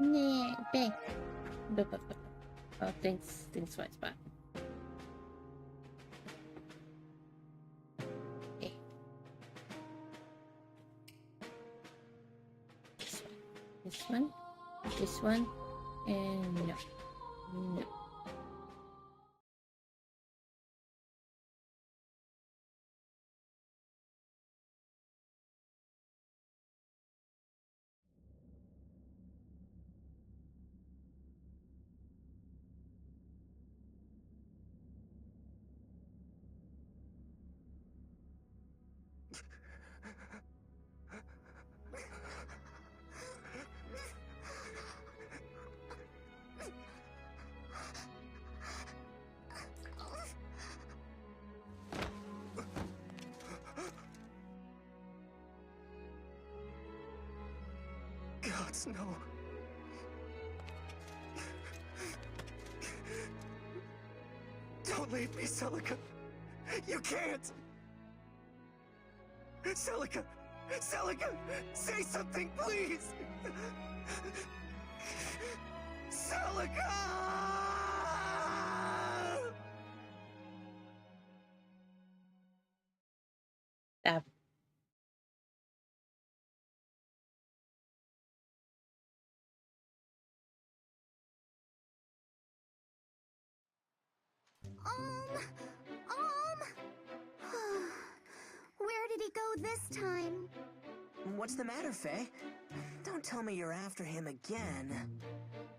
Nah, back. Oh, thanks for spot. Okay. This one, and no. Gods, no. Don't leave me, Celica. You can't. Celica! Celica! Say something, please! Celica! Stop. Where did he go this time? What's the matter, Faye? Don't tell me you're after him again.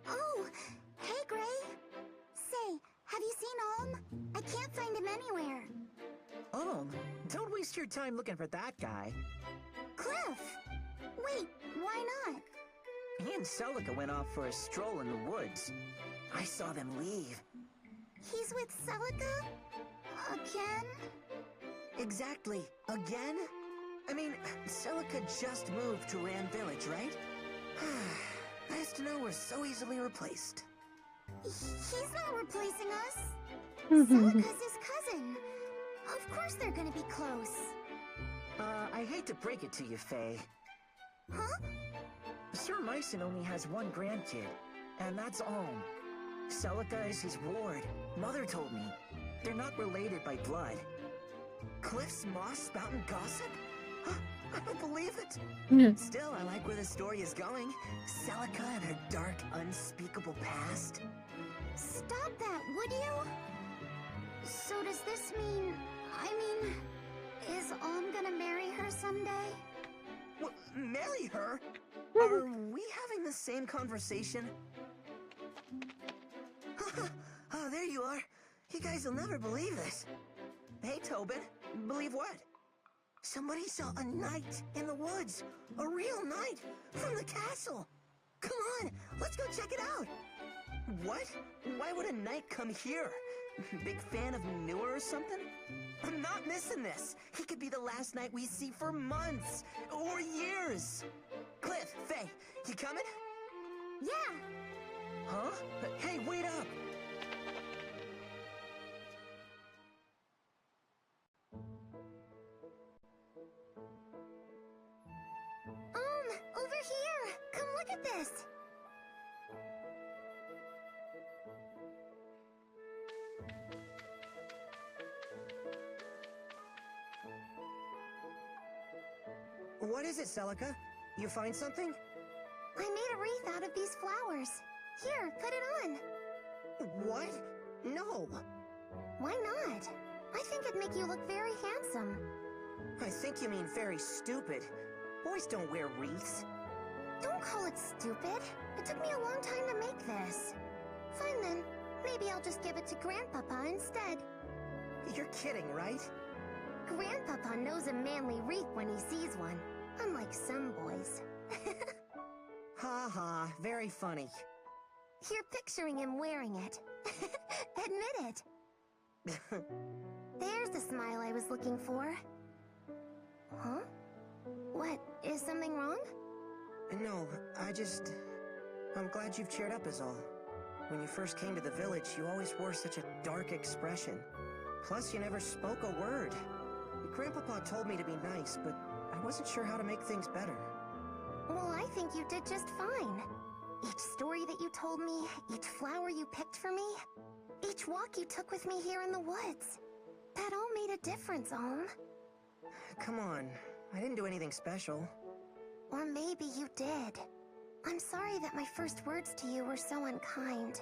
Oh, hey, Gray. Say, have you seen Olm? I can't find him anywhere. Olm? Don't waste your time looking for that guy. Cliff! Wait, why not? He and Celica went off for a stroll in the woods. I saw them leave. He's with Celica? Again? Exactly. Again? I mean, Celica just moved to Ram Village, right? Nice to know we're so easily replaced. He's not replacing us. Celica's his cousin. Of course they're gonna be close. I hate to break it to you, Faye. Huh? Sir Myson only has one grandkid, and that's Olm. Celica is his ward. Mother told me. They're not related by blood. Cliff's moss spouting gossip? I don't believe it. Still, I like where the story is going. Celica and her dark, unspeakable past. Stop that, would you? So does this mean... is Olm gonna marry her someday? What, marry her? Are we having the same conversation? Oh, there you are. You guys will never believe this. Hey, Tobin. Believe what? Somebody saw a knight in the woods. A real knight from the castle. Come on, let's go check it out. What? Why would a knight come here? Big fan of manure or something? I'm not missing this. He could be the last knight we see for months or years. Cliff, Faye, you coming? Yeah. Huh? Hey, wait up. Over here. Come look at this. What is it, Celica? You find something? I made a wreath out of these flowers. Here, put it on. What? No. Why not? I think it'd make you look very handsome. I think you mean very stupid. Boys don't wear wreaths. Don't call it stupid. It took me a long time to make this. Fine then. Maybe I'll just give it to Grandpapa instead. You're kidding, right? Grandpapa knows a manly wreath when he sees one, unlike some boys. Ha ha, very funny. You're picturing him wearing it. Admit it. There's the smile I was looking for. Huh? What, is something wrong? No, I'm glad you've cheered up is all. When you first came to the village, you always wore such a dark expression. Plus, you never spoke a word. Grandpapa told me to be nice, but I wasn't sure how to make things better. Well, I think you did just fine. Each story that you told me, each flower you picked for me, each walk you took with me here in the woods. That all made a difference, Om. Come on, I didn't do anything special. Or maybe you did. I'm sorry that my first words to you were so unkind.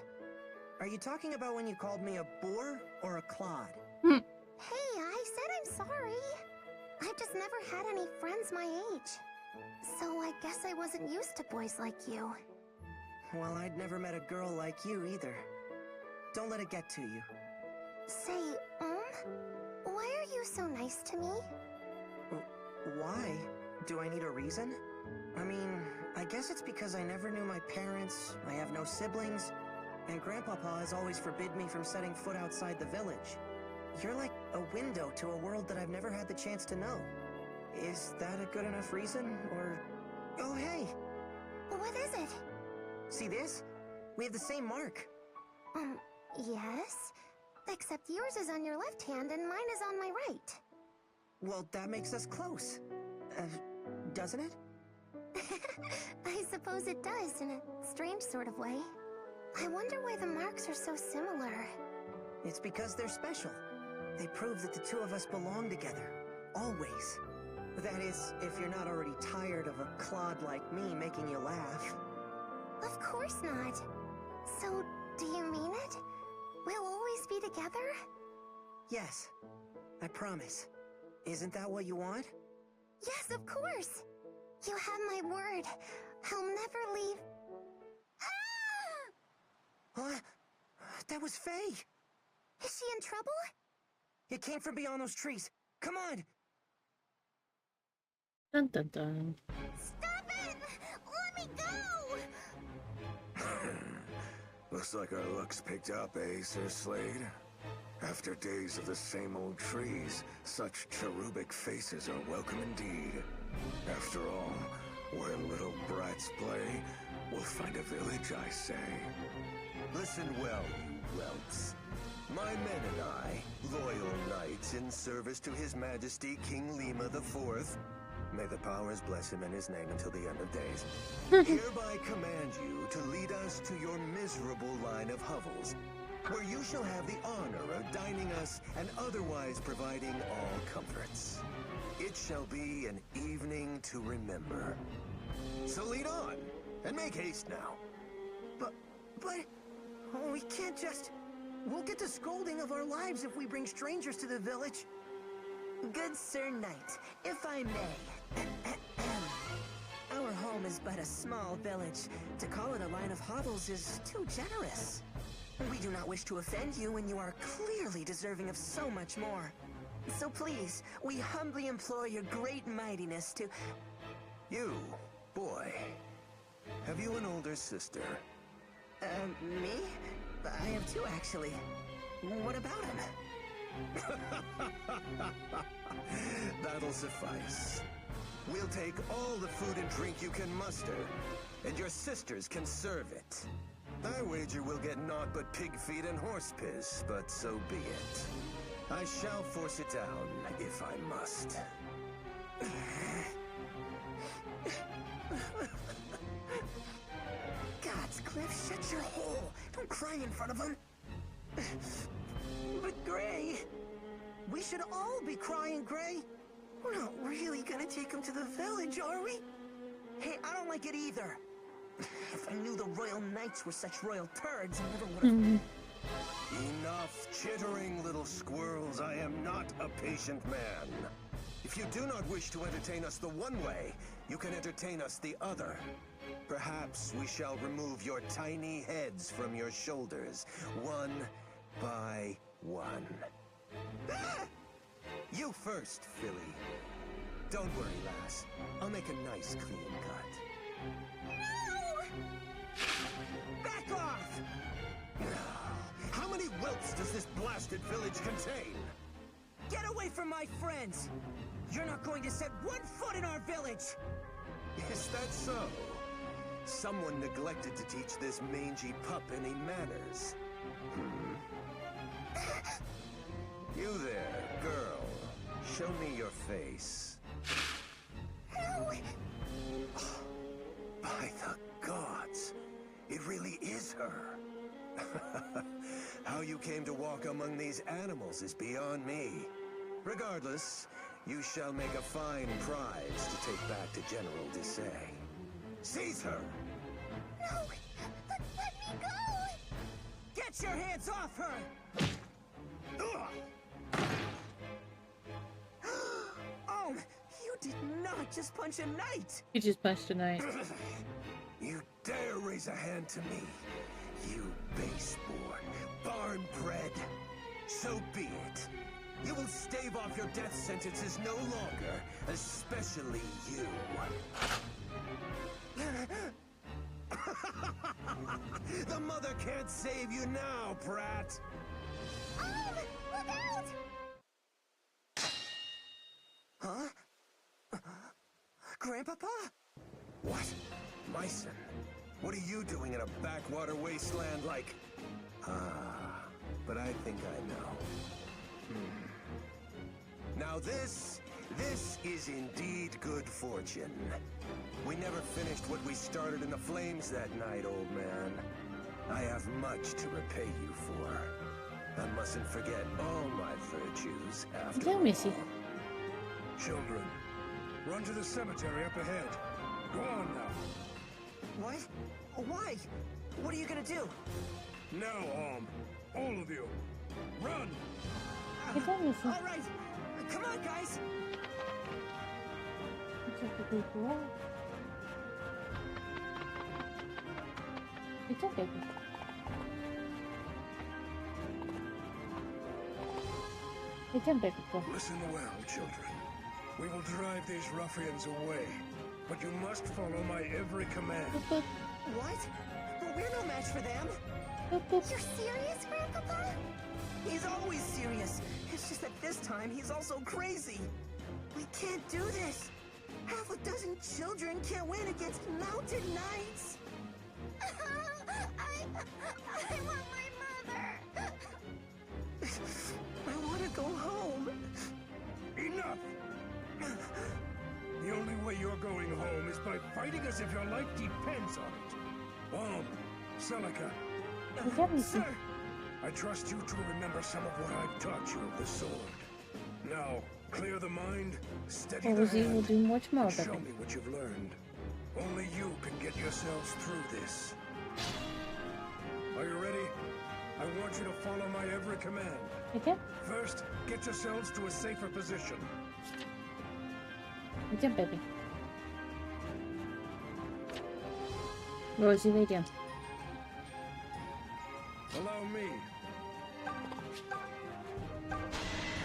Are you talking about when you called me a boar or a clod? Hey, I said I'm sorry. I've just never had any friends my age. So I guess I wasn't used to boys like you. Well, I'd never met a girl like you either. Don't let it get to you. Say, why are you so nice to me? Why? Do I need a reason? I mean, I guess it's because I never knew my parents, I have no siblings, and Grandpapa has always forbid me from setting foot outside the village. You're like a window to a world that I've never had the chance to know. Is that a good enough reason, or... Oh, hey! What is it? See this? We have the same mark. Yes. Except yours is on your left hand and mine is on my right. Well, that makes us close. Doesn't it? I suppose it does, in a strange sort of way. I wonder why the marks are so similar. It's because they're special. They prove that the two of us belong together. Always. That is, if you're not already tired of a clod like me making you laugh. Of course not. So, do you mean it? We'll always be together? Yes. I promise. Isn't that what you want? Yes, of course. You have my word. I'll never leave. Ah! What? That was Faye! Is she in trouble? It came from beyond those trees. Come on! Dun dun dun. Stop it! Let me go! Looks like our luck's picked up, eh, Sir Slade? After days of the same old trees, such cherubic faces are welcome indeed. After all, where little brats play, we'll find a village, I say. Listen well, you whelps. My men and I, loyal knights in service to His Majesty King Lima IV, may the powers bless him and his name until the end of days, hereby command you to lead us to your miserable line of hovels, where you shall have the honor of dining us and otherwise providing all comforts. It shall be an evening to remember. So lead on, and make haste now. But... Oh, we can't just... We'll get the scolding of our lives if we bring strangers to the village. Good Sir Knight, if I may. Our home is but a small village. To call it a line of hovels is too generous. We do not wish to offend you when you are clearly deserving of so much more. So please, we humbly implore your great mightiness to... You, boy, have you an older sister? Me? I have two, actually. What about him? That'll suffice. We'll take all the food and drink you can muster, and your sisters can serve it. I wager we'll get naught but pig feet and horse piss, but so be it. I shall force it down, if I must. Gods, Cliff, shut your hole. Don't cry in front of him. But Gray... We should all be crying, Gray. We're not really gonna take him to the village, are we? Hey, I don't like it either. If I knew the Royal Knights were such royal turds, I never would have... Enough chittering, little squirrels. I am not a patient man. If you do not wish to entertain us the one way, you can entertain us the other. Perhaps we shall remove your tiny heads from your shoulders, one by one. You first, Philly. Don't worry, lass. I'll make a nice, clean cut. No! Back off! How many whelps does this blasted village contain? Get away from my friends! You're not going to set one foot in our village! Is that so? Someone neglected to teach this mangy pup any manners. You there, girl. Show me your face. No! By the gods! It really is her. How you came to walk among these animals is beyond me. Regardless, you shall make a fine prize to take back to General Desai. Seize her! No! Let me go! Get your hands off her! Oh, you did not just punch a knight! You just punched a knight. You dare raise a hand to me, you base-born, barn-bred. So be it. You will stave off your death sentences no longer, especially you. The mother can't save you now, brat. Look out! Huh? Grandpapa? What? My son? What are you doing in a backwater wasteland like... Ah, but I think I know. Now this is indeed good fortune. We never finished what we started in the flames that night, old man. I have much to repay you for. I mustn't forget all my virtues after Don't all. miss you. Children, run to the cemetery up ahead. Go on now. What? Why? What are you gonna do? Now, all of you, run! I don't miss you. All right, come on, guys. It's okay, baby. It's okay, baby. Listen well, children. We will drive these ruffians away, but you must follow my every command. Boop, boop, What? But we're no match for them. boop, boop. You're serious, Grandpapa? He's always serious. It's just that this time he's also crazy. We can't do this. Half a dozen children can't win against mountain knights. I want my mother. I want to go home. Enough! The only way you're going home is by fighting as if your life depends on it. Celica, I don't miss you. Sir, I trust you to remember some of what I've taught you of the sword. Now, clear the mind, steady Or the was he will hand, do much more, and show baby. me what you've learned. Only you can get yourselves through this. Are you ready? I want you to follow my every command. Okay? First, get yourselves to a safer position. Idziemy, baby. Rosie, wyjdziemy. Allow me.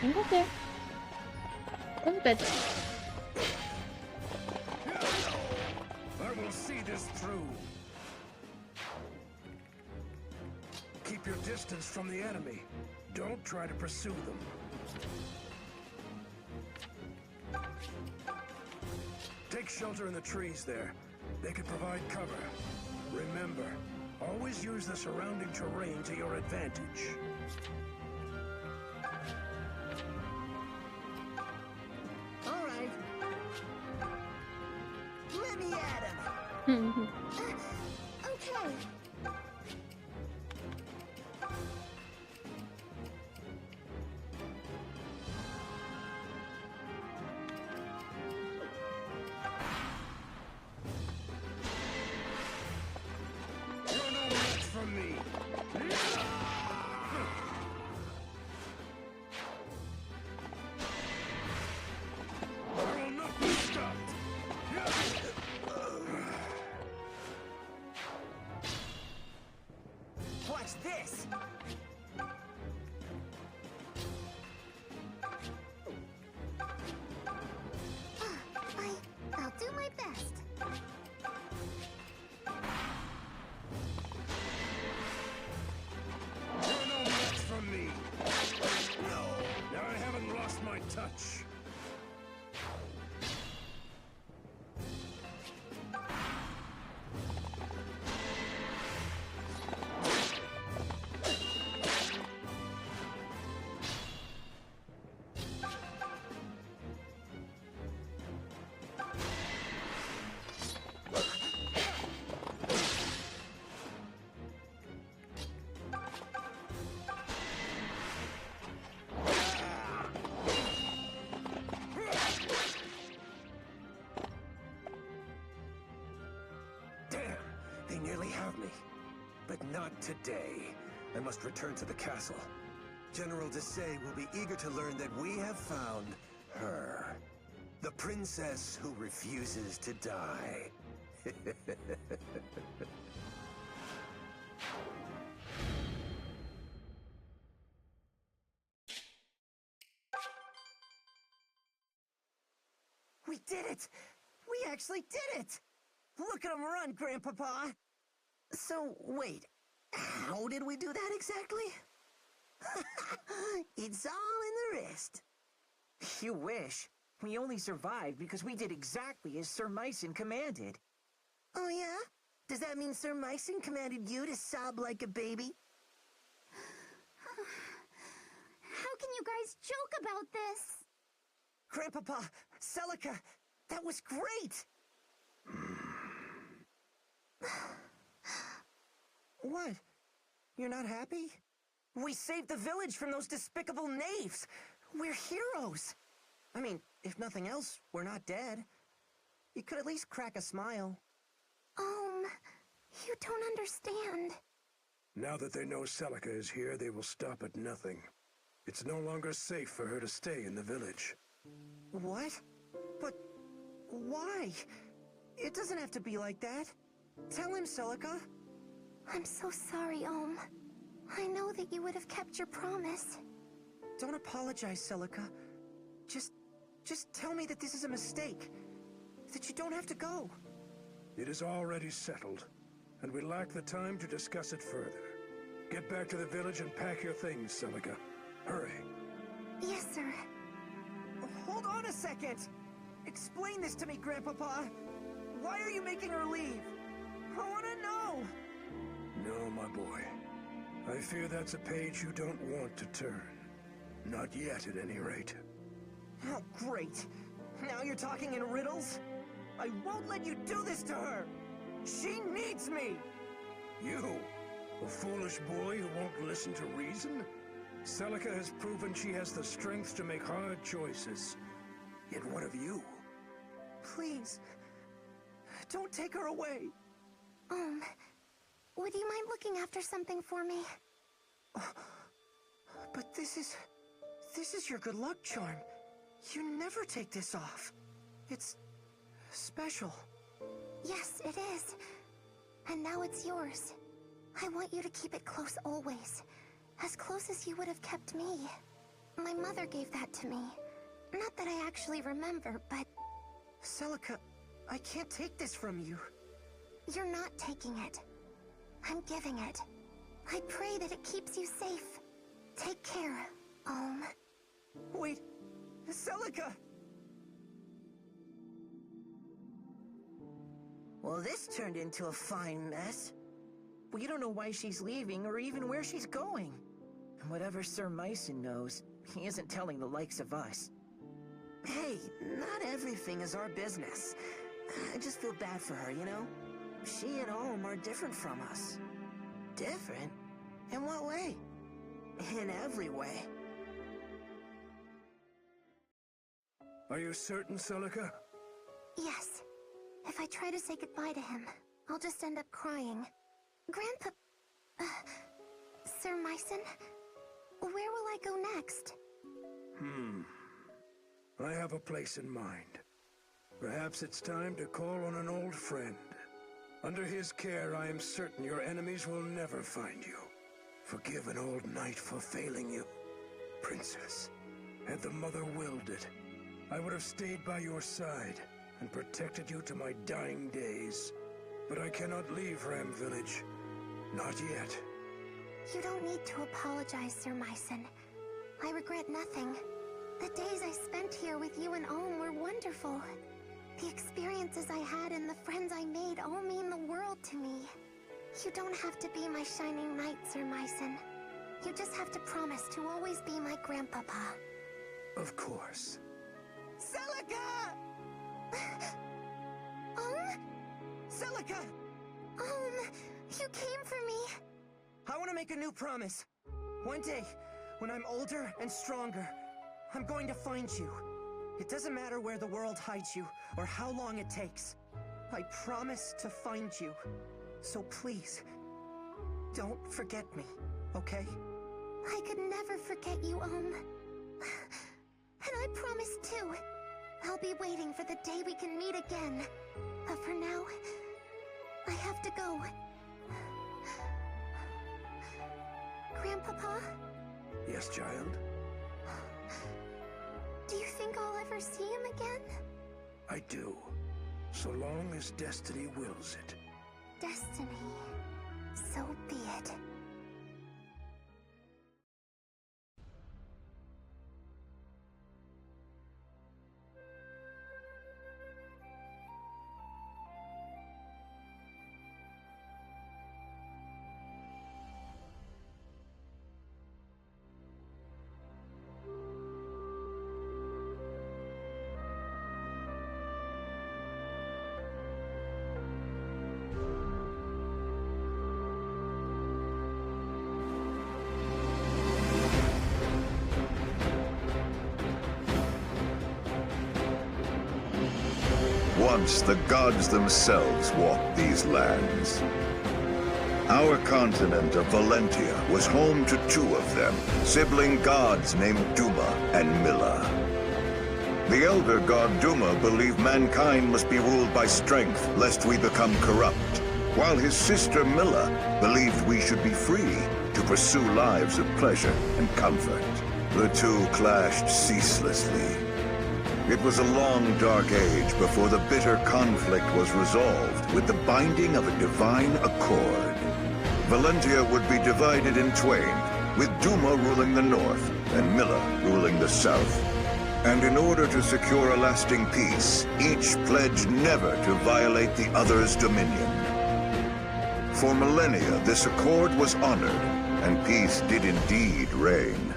And go there. Go to bed. I will see this through. Keep your distance from the enemy. Don't try to pursue them. Take shelter in the trees there. They can provide cover. Remember, always use the surrounding terrain to your advantage. all right. Let me at him. Okay. You're no match for me. I will not be stopped. but not today. I must return to the castle. General Desai will be eager to learn that we have found her. The princess who refuses to die. We did it! We actually did it! Look at him run, Grandpapa! So, wait. How did we do that exactly? It's all in the wrist. You wish. We only survived because we did exactly as Sir Myson commanded. Oh, yeah? Does that mean Sir Myson commanded you to sob like a baby? How can you guys joke about this? Grandpapa, Celica, that was great! What? You're not happy? We saved the village from those despicable knaves! We're heroes! I mean, if nothing else, we're not dead. You could at least crack a smile. You don't understand. Now that they know Celica is here, they will stop at nothing. It's no longer safe for her to stay in the village. What? But why? It doesn't have to be like that. Tell him, Celica. I'm so sorry, I know that you would have kept your promise. Don't apologize, Celica. Just tell me that this is a mistake. That you don't have to go. It is already settled, and we lack the time to discuss it further. Get back to the village and pack your things, Celica. Hurry. Yes, sir. Hold on a second! Explain this to me, Grandpapa. Why are you making her leave? I want to know! No, my boy. I fear that's a page you don't want to turn. Not yet, at any rate. Oh, great. Now you're talking in riddles? I won't let you do this to her! She needs me! You? A foolish boy who won't listen to reason? Celica has proven she has the strength to make hard choices. Yet what of you? Please, don't take her away. Would you mind looking after something for me? But this is your good luck charm. You never take this off. It's special. Yes, it is. And now it's yours. I want you to keep it close always. As close as you would have kept me. My mother gave that to me. Not that I actually remember, but... Celica, I can't take this from you. You're not taking it. I'm giving it. I pray that it keeps you safe. Take care, Wait, Celica! Well, this turned into a fine mess. We don't know why she's leaving or even where she's going. And whatever Sir Myson knows, he isn't telling the likes of us. Hey, not everything is our business. I just feel bad for her, you know? She and Olm are different from us. Different? In what way? In every way. Are you certain, Celica? Yes. If I try to say goodbye to him, I'll just end up crying. Grandpa... Sir Myson? Where will I go next? I have a place in mind. Perhaps it's time to call on an old friend. Under his care, I am certain your enemies will never find you. Forgive an old knight for failing you. Princess, had the mother willed it, I would have stayed by your side and protected you to my dying days. But I cannot leave Ram Village. Not yet. You don't need to apologize, Sir Myson. I regret nothing. The days I spent here with you and Olm were wonderful. The experiences I had and the friends I made all mean the world to me. You don't have to be my shining knight, Sir Myson. You just have to promise to always be my grandpapa. Of course. Celica! Celica! You came for me. I want to make a new promise. One day, when I'm older and stronger, I'm going to find you. It doesn't matter where the world hides you, or how long it takes. I promise to find you. So please, Don't forget me, okay? I could never forget you, Ohm. And I promise too. I'll be waiting for the day we can meet again. But for now, I have to go. Grandpapa? Yes, child? Do you think I'll ever see him again? I do. So long as destiny wills it. Destiny. So be it. Once the gods themselves walked these lands. Our continent of Valentia was home to two of them, sibling gods named Duma and Milla. The elder god Duma believed mankind must be ruled by strength, lest we become corrupt, while his sister Milla believed we should be free to pursue lives of pleasure and comfort. The two clashed ceaselessly. It was a long, dark age before the bitter conflict was resolved with the binding of a divine accord. Valentia would be divided in twain, with Duma ruling the north and Milla ruling the south. And in order to secure a lasting peace, each pledged never to violate the other's dominion. For millennia, this accord was honored, and peace did indeed reign.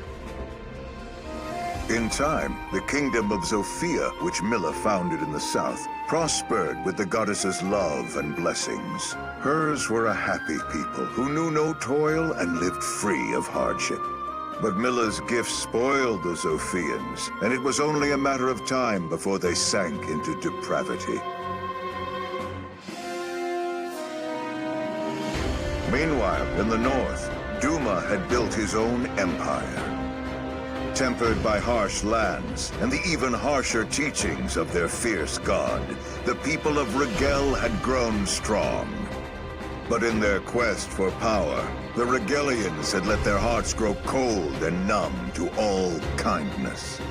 In time, the kingdom of Zofia, which Milla founded in the south, prospered with the goddess's love and blessings. Hers were a happy people who knew no toil and lived free of hardship. But Milla's gifts spoiled the Zofians, and it was only a matter of time before they sank into depravity. Meanwhile, in the north, Duma had built his own empire. Tempered by harsh lands and the even harsher teachings of their fierce god, the people of Rigel had grown strong. But in their quest for power, the Rigelians had let their hearts grow cold and numb to all kindness.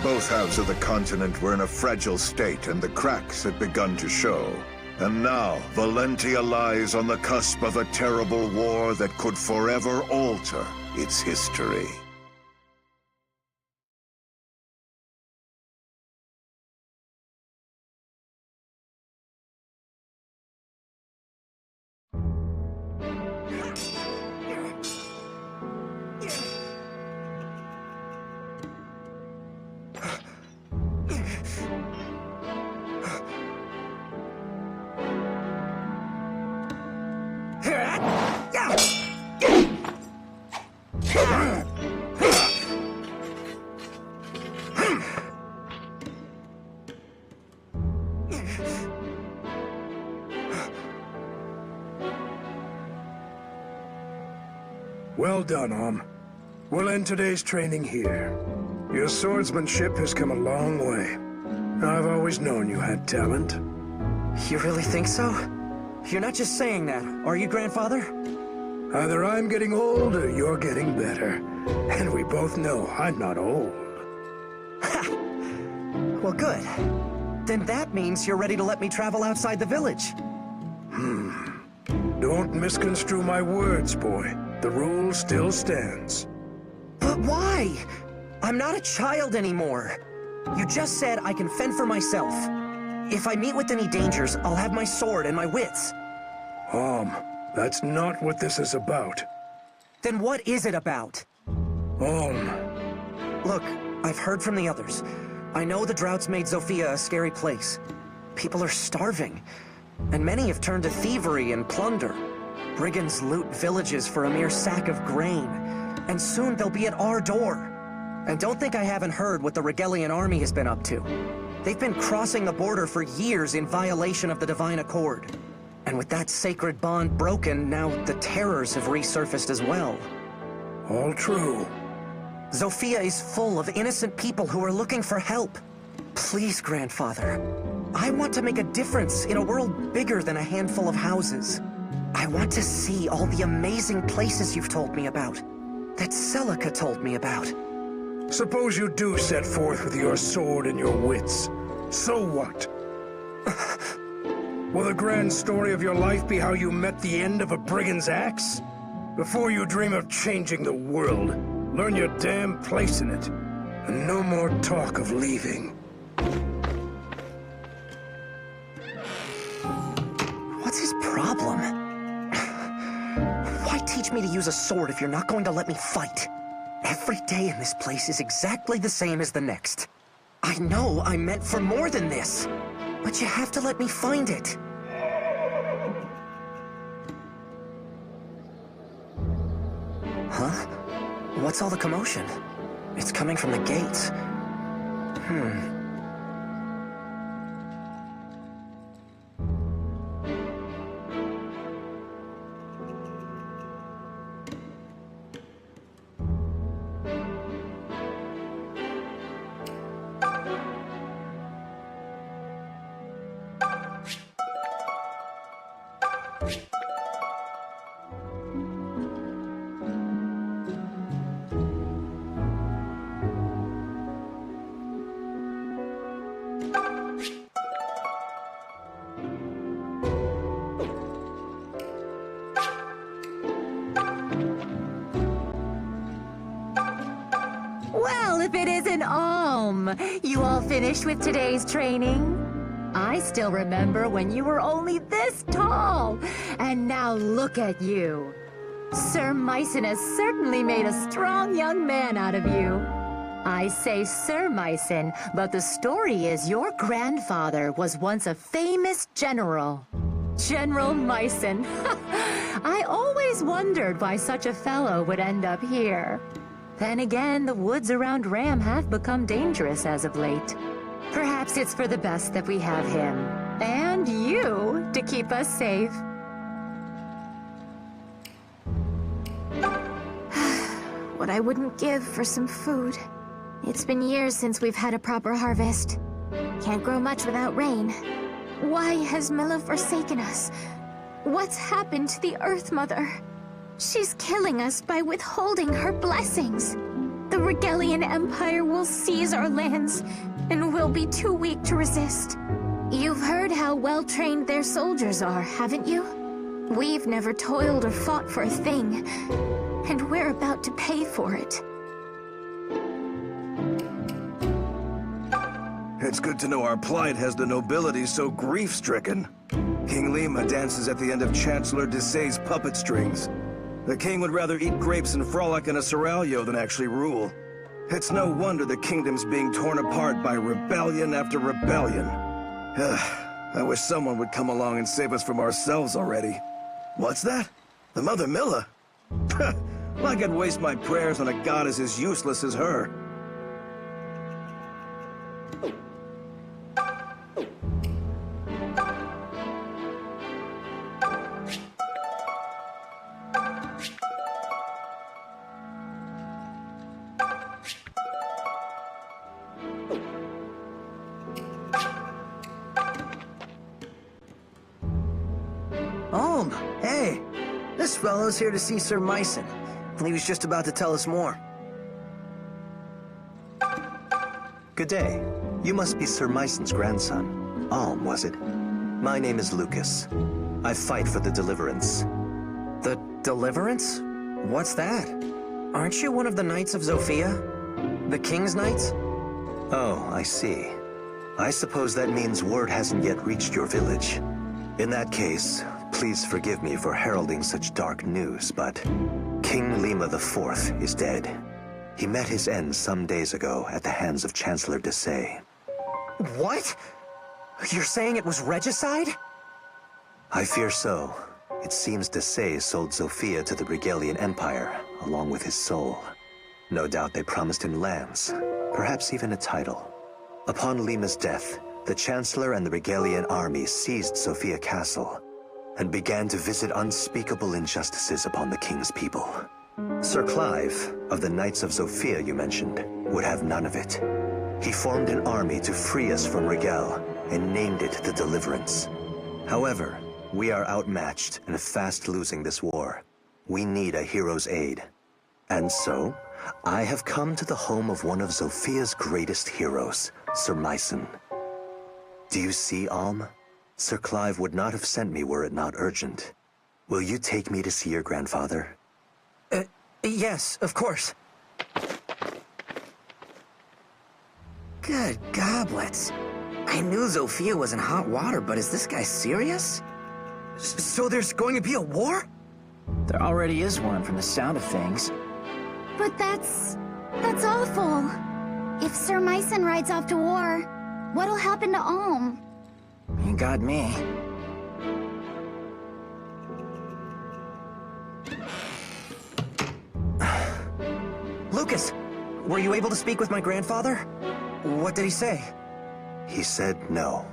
Both halves of the continent were in a fragile state, and the cracks had begun to show. And now, Valentia lies on the cusp of a terrible war that could forever alter its history. Well done, Om. We'll end today's training here. Your swordsmanship has come a long way. I've always known you had talent. You really think so? You're not just saying that, are you, Grandfather? Either I'm getting old or you're getting better. And we both know I'm not old. Ha! Well, good. Then that means you're ready to let me travel outside the village. Don't misconstrue my words, boy. The rule still stands. But why? I'm not a child anymore. You just said I can fend for myself. If I meet with any dangers, I'll have my sword and my wits. That's not what this is about. Then what is it about? Look, I've heard from the others. I know the drought's made Zofia a scary place. People are starving, and many have turned to thievery and plunder. Brigands loot villages for a mere sack of grain, and soon they'll be at our door. And don't think I haven't heard what the Rigelian army has been up to. They've been crossing the border for years in violation of the Divine Accord. And with that sacred bond broken, now the terrors have resurfaced as well. All true. Zofia is full of innocent people who are looking for help. Please, Grandfather. I want to make a difference in a world bigger than a handful of houses. I want to see all the amazing places you've told me about, that Celica told me about. Suppose you do set forth with your sword and your wits. So what? Will the grand story of your life be how you met the end of a brigand's axe? Before you dream of changing the world, learn your damn place in it. And no more talk of leaving. What's his problem? Why teach me to use a sword if you're not going to let me fight? Every day in this place is exactly the same as the next. I know I'm meant for more than this, but you have to let me find it. Huh? What's all the commotion? It's coming from the gates. Well, if it isn't Alm, you all finished with today's training? I still remember when you were only this tall, and now look at you. Sir Mycen has certainly made a strong young man out of you. I say Sir Mycen, but the story is your grandfather was once a famous general. General Mycen. I always wondered why such a fellow would end up here. Then again, the woods around Ram have become dangerous as of late. Perhaps it's for the best that we have him, and you, to keep us safe. What I wouldn't give for some food. It's been years since we've had a proper harvest. Can't grow much without rain. Why has Milla forsaken us? What's happened to the Earth Mother? She's killing us by withholding her blessings. The Regalian Empire will seize our lands, and we'll be too weak to resist. You've heard how well-trained their soldiers are, haven't you? We've never toiled or fought for a thing, and we're about to pay for it. It's good to know our plight has the nobility so grief-stricken. King Lima dances at the end of Chancellor Desay's puppet strings. The king would rather eat grapes and frolic in a seraglio than actually rule. It's no wonder the kingdom's being torn apart by rebellion after rebellion. I wish someone would come along and save us from ourselves already. What's that? The Mother Milla? I could waste my prayers on a goddess as useless as her. Hey, this fellow's here to see Sir Mycen. He was just about to tell us more. Good day. You must be Sir Mycen's grandson. Alm, was it? My name is Lucas. I fight for the Deliverance. The Deliverance? What's that? Aren't you one of the Knights of Zofia? The King's Knights? Oh, I see. I suppose that means word hasn't yet reached your village. In that case, please forgive me for heralding such dark news, but King Lima the Fourth is dead. He met his end some days ago at the hands of Chancellor Desay. What? You're saying it was regicide? I fear so. It seems Desay sold Zofia to the Regalian Empire, along with his soul. No doubt they promised him lands, perhaps even a title. Upon Lima's death, the Chancellor and the Regalian army seized Zofia Castle. and began to visit unspeakable injustices upon the king's people. Sir Clive, of the Knights of Sophia you mentioned, would have none of it. He formed an army to free us from Rigel, and named it the Deliverance. However, we are outmatched and fast losing this war. We need a hero's aid. And so, I have come to the home of one of Sophia's greatest heroes, Sir Myson. Do you see, Alm? Sir Clive would not have sent me were it not urgent. Will you take me to see your grandfather? Yes, of course. Good goblets. I knew Sophia was in hot water, but is this guy serious? So there's going to be a war? There already is one from the sound of things. But that's awful. If Sir Myson rides off to war, what'll happen to Alm? You got me. Lucas, were you able to speak with my grandfather? What did he say? He said no.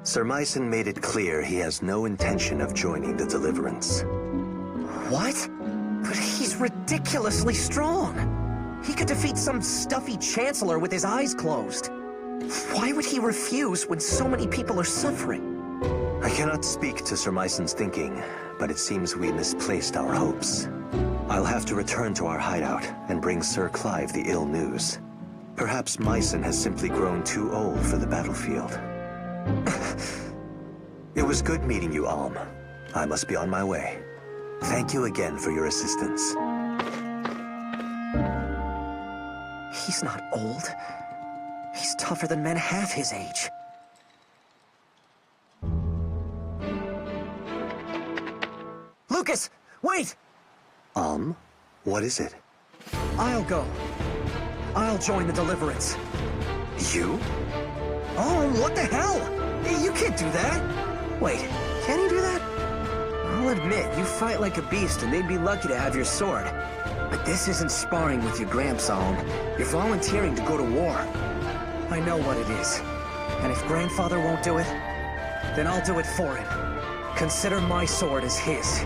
Sir Myson made it clear he has no intention of joining the Deliverance. What? But he's ridiculously strong. He could defeat some stuffy chancellor with his eyes closed. Why would he refuse when so many people are suffering? I cannot speak to Sir Myson's thinking, but it seems we misplaced our hopes. I'll have to return to our hideout and bring Sir Clive the ill news. Perhaps Myson has simply grown too old for the battlefield. It was good meeting you, Alm. I must be on my way. Thank you again for your assistance. He's not old. He's tougher than men half his age. Lucas, wait! What is it? I'll go. I'll join the Deliverance. You? Oh, what the hell? You can't do that. Wait, can you do that? I'll admit, you fight like a beast and they'd be lucky to have your sword. But this isn't sparring with your Gramps, Alm. You're volunteering to go to war. I know what it is. And if Grandfather won't do it, then I'll do it for him. Consider my sword as his.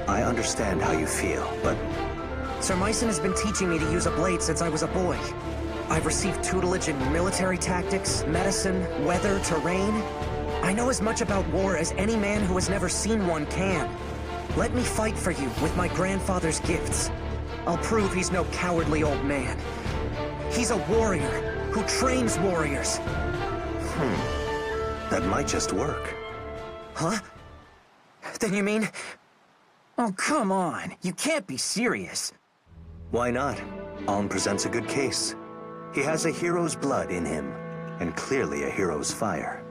I understand how you feel, but... Sir Myson has been teaching me to use a blade since I was a boy. I've received tutelage in military tactics, medicine, weather, terrain. I know as much about war as any man who has never seen one can. Let me fight for you with my grandfather's gifts. I'll prove he's no cowardly old man. He's a warrior who trains warriors. That might just work. Huh? Then you mean... Oh, come on. You can't be serious. Why not? Alm presents a good case. He has a hero's blood in him, and clearly a hero's fire.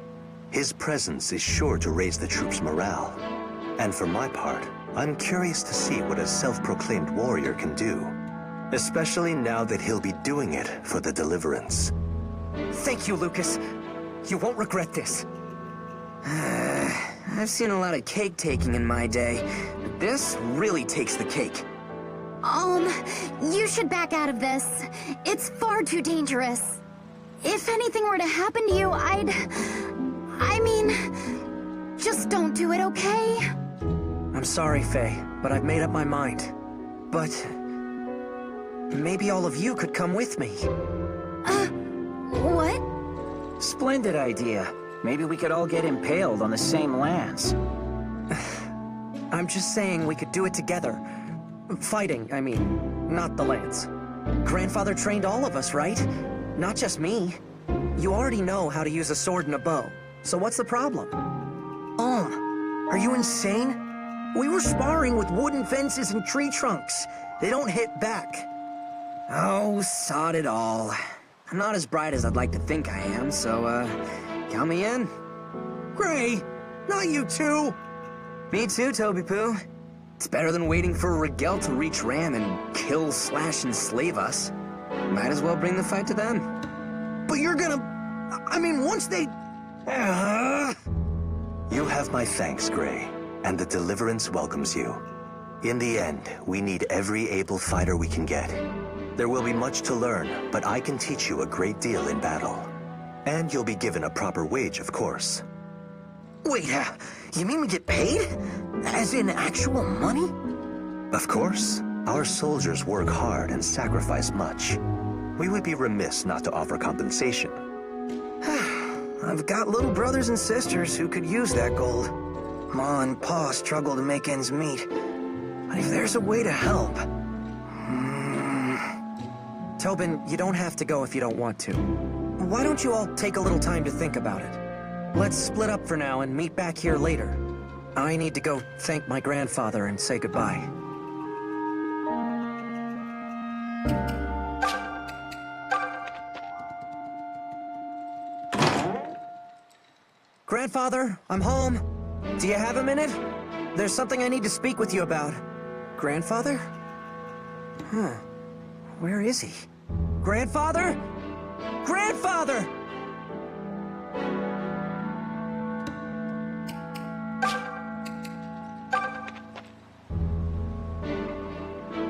His presence is sure to raise the troops' morale. And for my part, I'm curious to see what a self-proclaimed warrior can do. Especially now that he'll be doing it for the Deliverance. Thank you, Lucas. You won't regret this. I've seen a lot of cake-taking in my day, but this really takes the cake. You should back out of this. It's far too dangerous. If anything were to happen to you, I mean, just don't do it, okay? I'm sorry, Faye, but I've made up my mind. But... maybe all of you could come with me. What? Splendid idea. Maybe we could all get impaled on the same lands. I'm just saying we could do it together. Fighting, I mean, not the lance. Grandfather trained all of us, right? Not just me. You already know how to use a sword and a bow, so what's the problem? Are you insane? We were sparring with wooden fences and tree trunks. They don't hit back. Oh, sod it all. I'm not as bright as I'd like to think I am, so, count me in. Gray, not you too. Me too, Toby Poo. It's better than waiting for Rigel to reach Ram and kill, slash, and slave us. Might as well bring the fight to them. But you're gonna... I mean, once they... You have my thanks, Gray, and the Deliverance welcomes you. In the end, we need every able fighter we can get. There will be much to learn, but I can teach you a great deal in battle. And you'll be given a proper wage, of course. Wait, you mean we get paid? As in actual money? Of course. Our soldiers work hard and sacrifice much. We would be remiss not to offer compensation. I've got little brothers and sisters who could use that gold. Ma and Pa struggle to make ends meet. But if there's a way to help... Tobin, you don't have to go if you don't want to. Why don't you all take a little time to think about it? Let's split up for now and meet back here later. I need to go thank my grandfather and say goodbye. Grandfather, I'm home. Do you have a minute? There's something I need to speak with you about. Grandfather? Huh. Where is he? Grandfather? Grandfather!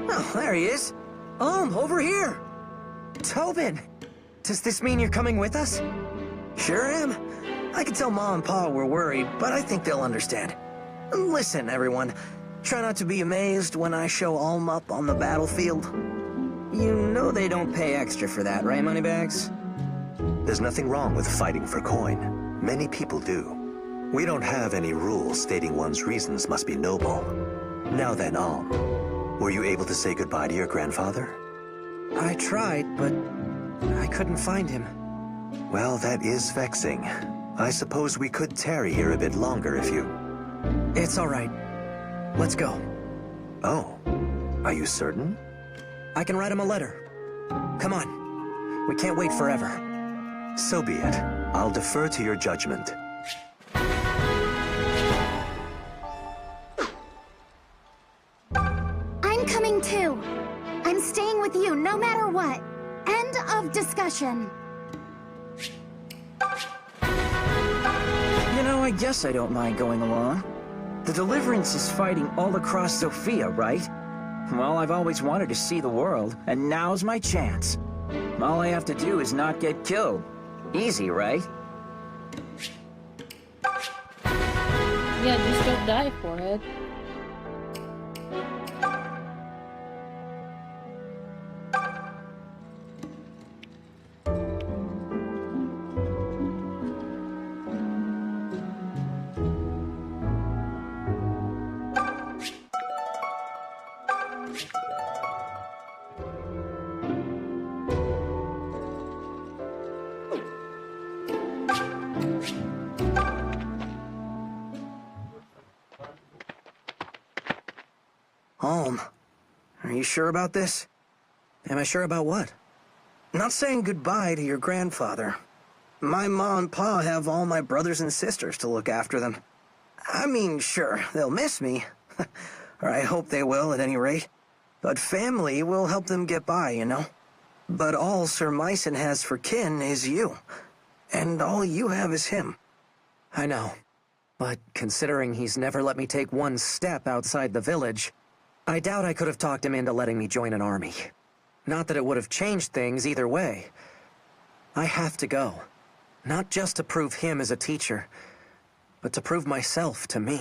Oh, there he is. Over here. Tobin, does this mean you're coming with us? Sure am. I can tell Ma and Pa we're worried, but I think they'll understand. Listen, everyone. Try not to be amazed when I show Alm up on the battlefield. You know they don't pay extra for that, right, Moneybags? There's nothing wrong with fighting for coin. Many people do. We don't have any rules stating one's reasons must be noble. Now then, Alm, were you able to say goodbye to your grandfather? I tried, but I couldn't find him. Well, that is vexing. I suppose we could tarry here a bit longer if you... It's all right. Let's go. Oh, are you certain? I can write him a letter. Come on. We can't wait forever. So be it. I'll defer to your judgment. I'm coming too. I'm staying with you no matter what. End of discussion. You know, I guess I don't mind going along. The Deliverance is fighting all across Sophia, right? Well, I've always wanted to see the world, and now's my chance. All I have to do is not get killed. Easy, right? Yeah, just don't die for it. Alm, are you sure about this? Am I sure about what? Not saying goodbye to your grandfather. My ma and pa have all my brothers and sisters to look after them. I mean, sure, they'll miss me. Or I hope they will, at any rate. But family will help them get by, you know? But all Sir Myson has for kin is you. And all you have is him. I know. But considering he's never let me take one step outside the village, I doubt I could have talked him into letting me join an army. Not that it would have changed things either way. I have to go. Not just to prove him as a teacher, but to prove myself to me.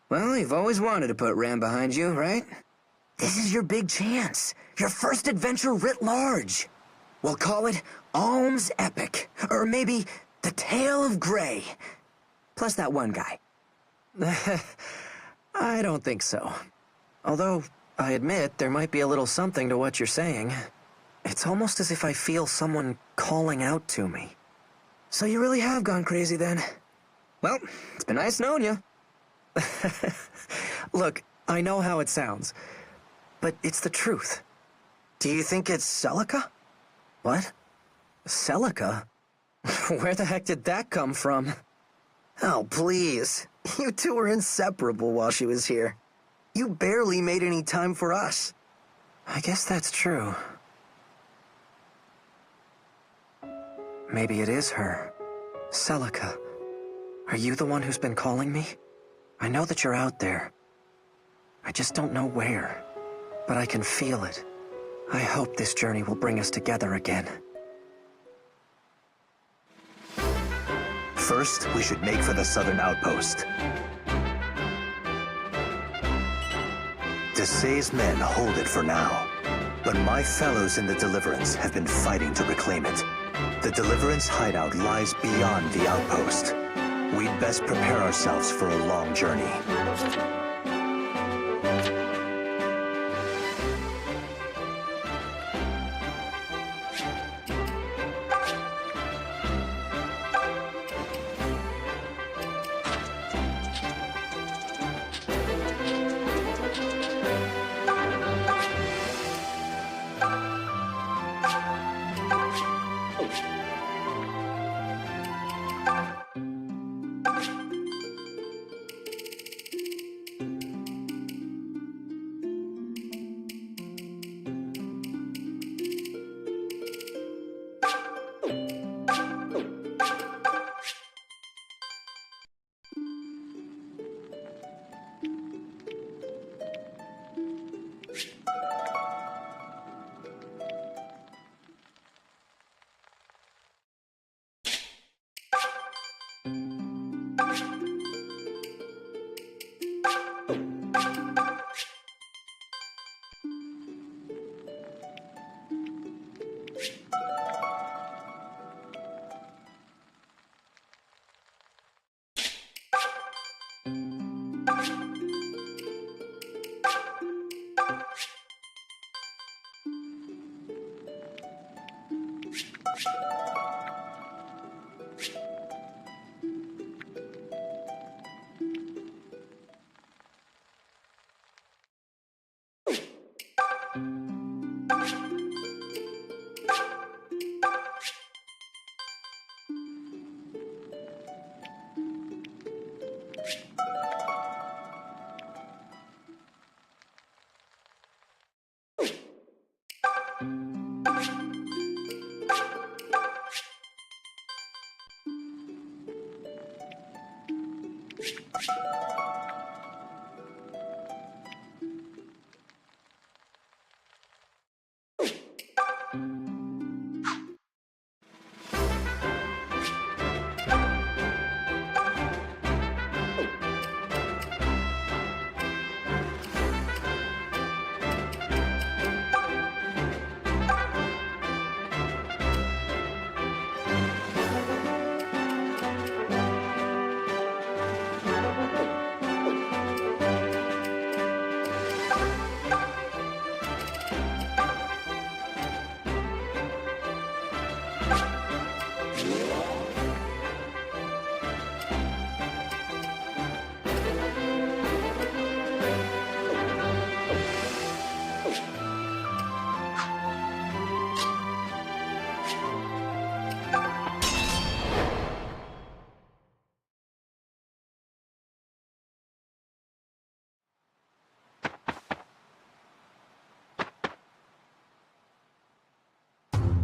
Well, you've always wanted to put Ram behind you, right? This is your big chance. Your first adventure writ large. We'll call it Alm's Epic. Or maybe The Tale of Grey. Plus that one guy. I don't think so. Although, I admit, there might be a little something to what you're saying. It's almost as if I feel someone calling out to me. So you really have gone crazy then? Well, it's been nice knowing you. Look, I know how it sounds, but it's the truth. Do you think it's Celica? What? Celica? Where the heck did that come from? Oh, please. You two were inseparable while she was here. You barely made any time for us. I guess that's true. Maybe it is her. Celica. Are you the one who's been calling me? I know that you're out there. I just don't know where. But I can feel it. I hope this journey will bring us together again. First, we should make for the southern outpost. Desai's men hold it for now, but my fellows in the Deliverance have been fighting to reclaim it. The Deliverance hideout lies beyond the outpost. We'd best prepare ourselves for a long journey.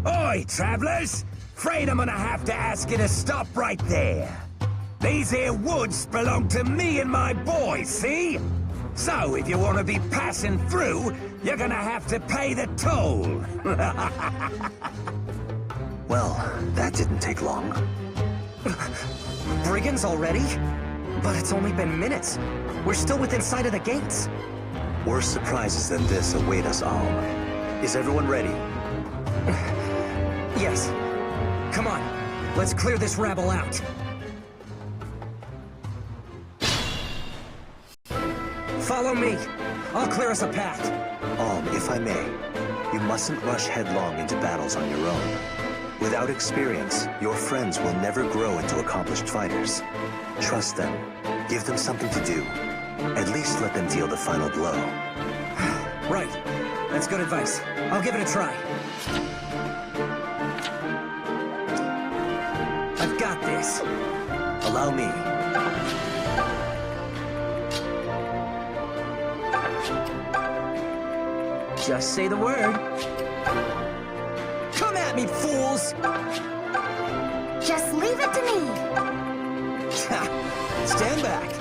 Oi, travellers! Afraid I'm gonna have to ask you to stop right there. These here woods belong to me and my boys, see? So, if you want to be passing through, you're gonna have to pay the toll. Well, that didn't take long. Brigands already? But it's only been minutes. We're still within sight of the gates. Worse surprises than this await us all. Is everyone ready? Yes. Come on, let's clear this rabble out. Follow me. I'll clear us a path. If I may, you mustn't rush headlong into battles on your own. Without experience, your friends will never grow into accomplished fighters. Trust them. Give them something to do. At least let them deal the final blow. Right. That's good advice. I'll give it a try. I've got this. Allow me. Just say the word. Come at me, fools! Just leave it to me. Stand back.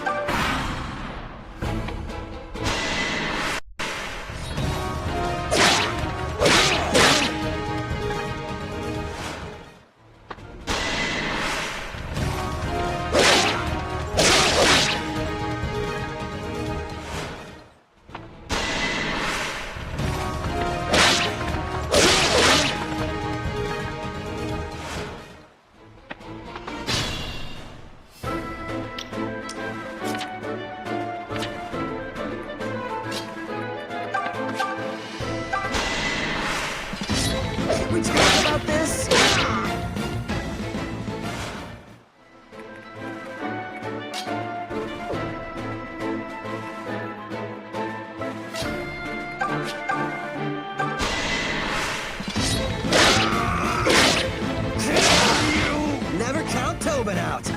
Tobin out!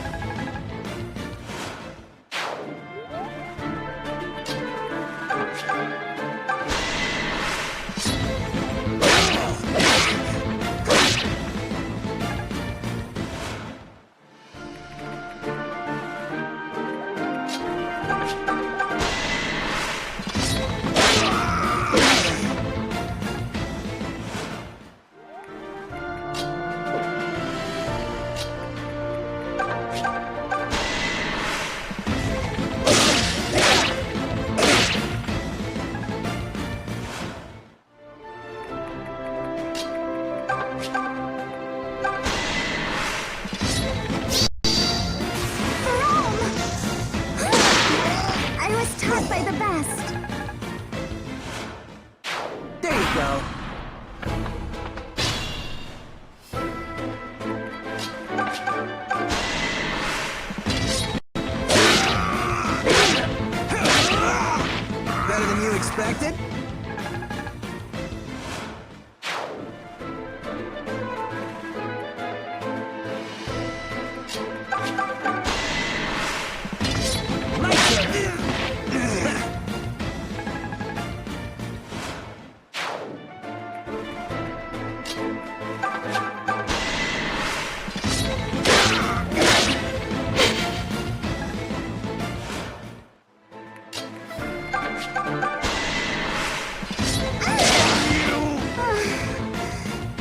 I was taught by the best. There you go. Better than you expected?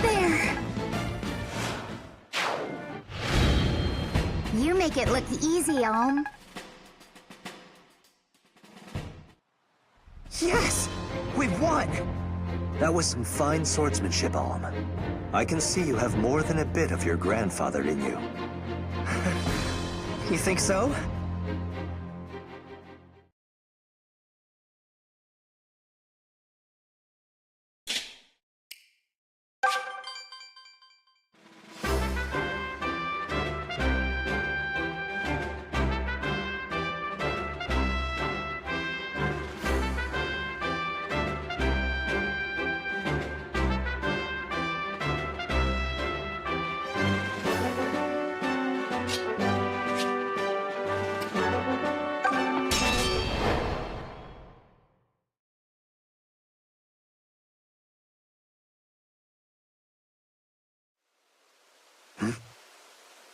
There. You make it look easy, Om. Yes! We've won! That was some fine swordsmanship, Alm. I can see you have more than a bit of your grandfather in you. You think so?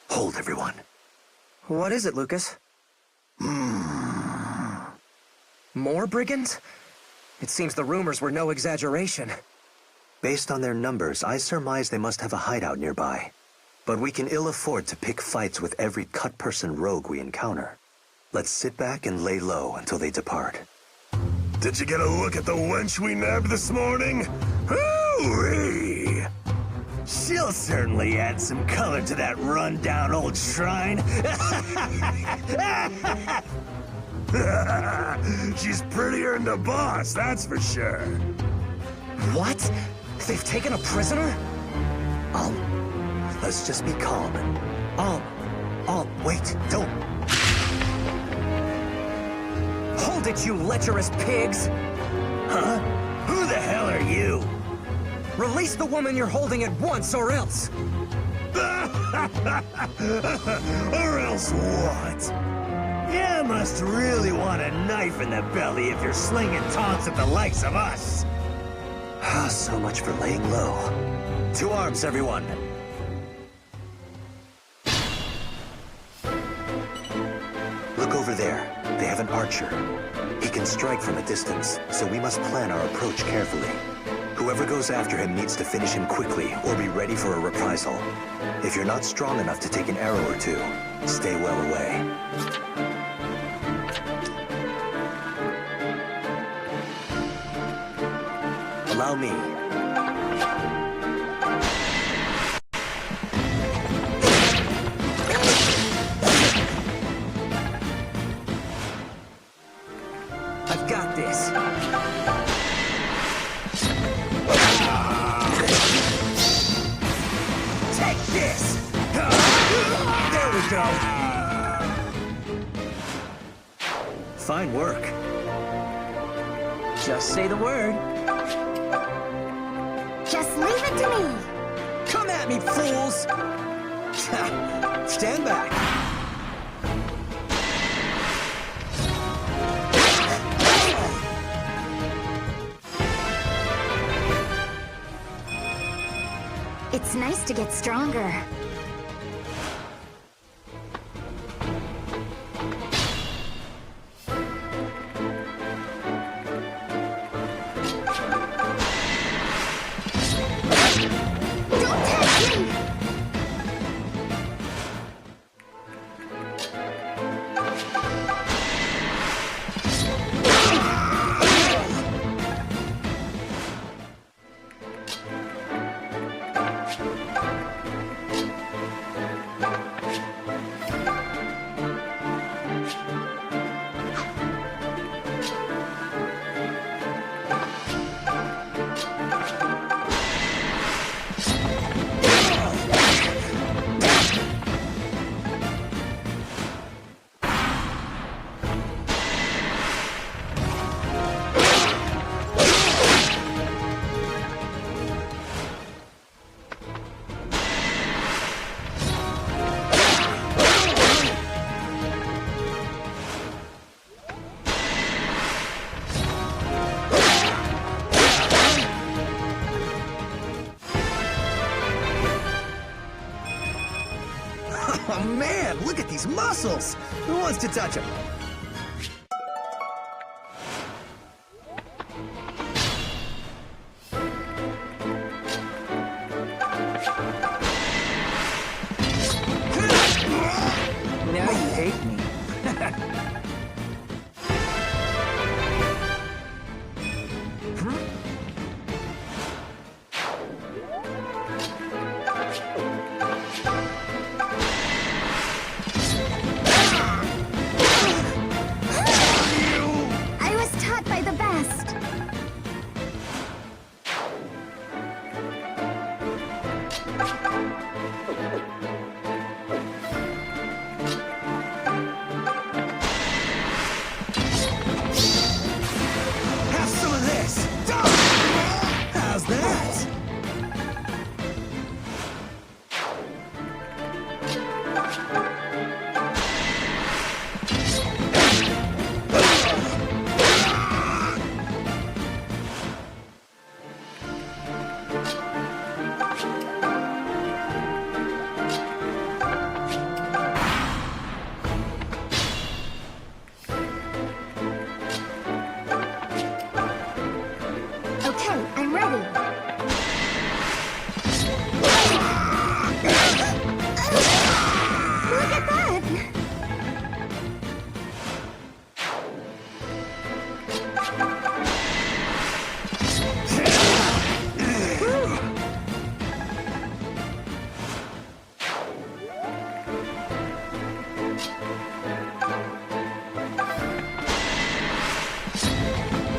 Hold, everyone. What is it, Lucas? More brigands? It seems the rumors were no exaggeration. Based on their numbers, I surmise they must have a hideout nearby. But we can ill afford to pick fights with every cut-person rogue we encounter. Let's sit back and lay low until they depart. Did you get a look at the wench we nabbed this morning? Hoo-wee! She'll certainly add some color to that run-down old shrine. She's prettier than the boss, that's for sure. What? They've taken a prisoner? Let's just be calm. Wait, don't. Hold it, you lecherous pigs! Huh? Who the hell are you? Release the woman you're holding at once, or else! Or else what? You must really want a knife in the belly if you're slinging taunts at the likes of us. So much for laying low. To arms, everyone. Look over there. They have an archer. He can strike from a distance, so we must plan our approach carefully. Whoever goes after him needs to finish him quickly or be ready for a reprisal. If you're not strong enough to take an arrow or two, stay well away. Allow me. I've got this. Take this! There we go! Fine work. Just say the word. Just leave it to me. Come at me, fools! Stand back. It's nice to get stronger. Don't touch me! Oh man, look at these muscles! Who wants to touch them? Now you hate me. I was taught by the best. Have some of this! How's that? Okay, I'm ready. Look at that!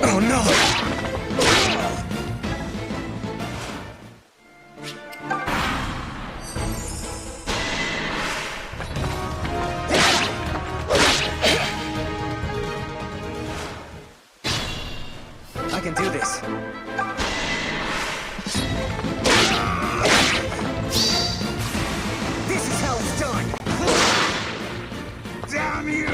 Oh no! I can do this. This is how it's done! Damn you!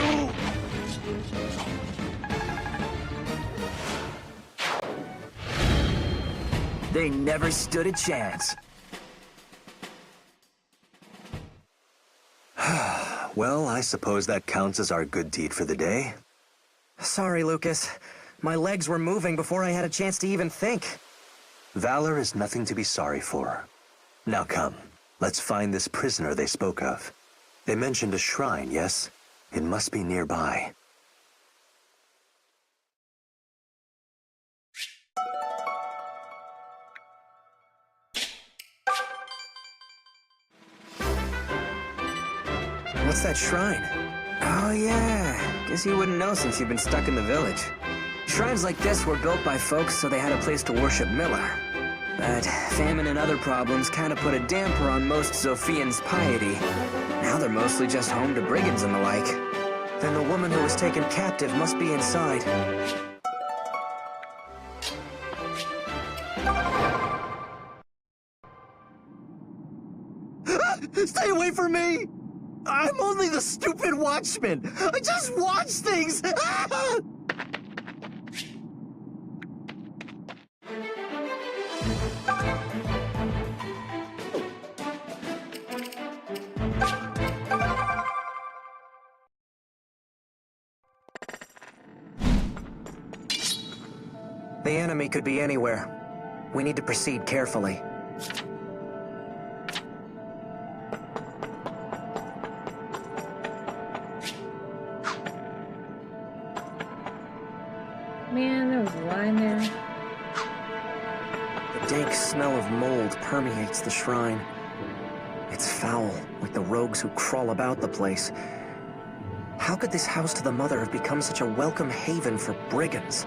They never stood a chance. Well, I suppose that counts as our good deed for the day. Sorry, Lucas. My legs were moving before I had a chance to even think. Valor is nothing to be sorry for. Now come, let's find this prisoner they spoke of. They mentioned a shrine, yes? It must be nearby. What's that shrine? Oh yeah, guess you wouldn't know since you've been stuck in the village. Shrines like this were built by folks so they had a place to worship Miller. But famine and other problems kind of put a damper on most Zophians' piety. Now they're mostly just home to brigands and the like. Then the woman who was taken captive must be inside. Stay away from me! I'm only the stupid watchman. I just watch things. The enemy could be anywhere. We need to proceed carefully. Man, there was a line there. The dank smell of mold permeates the shrine. It's foul, like the rogues who crawl about the place. How could this house to the mother have become such a welcome haven for brigands?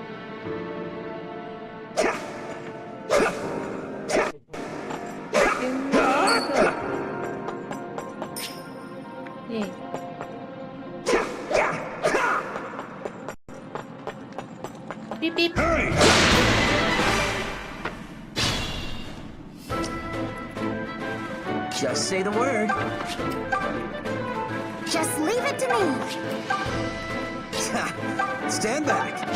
Hey. Beep beep. Just say the word. Just leave it to me. Stand back.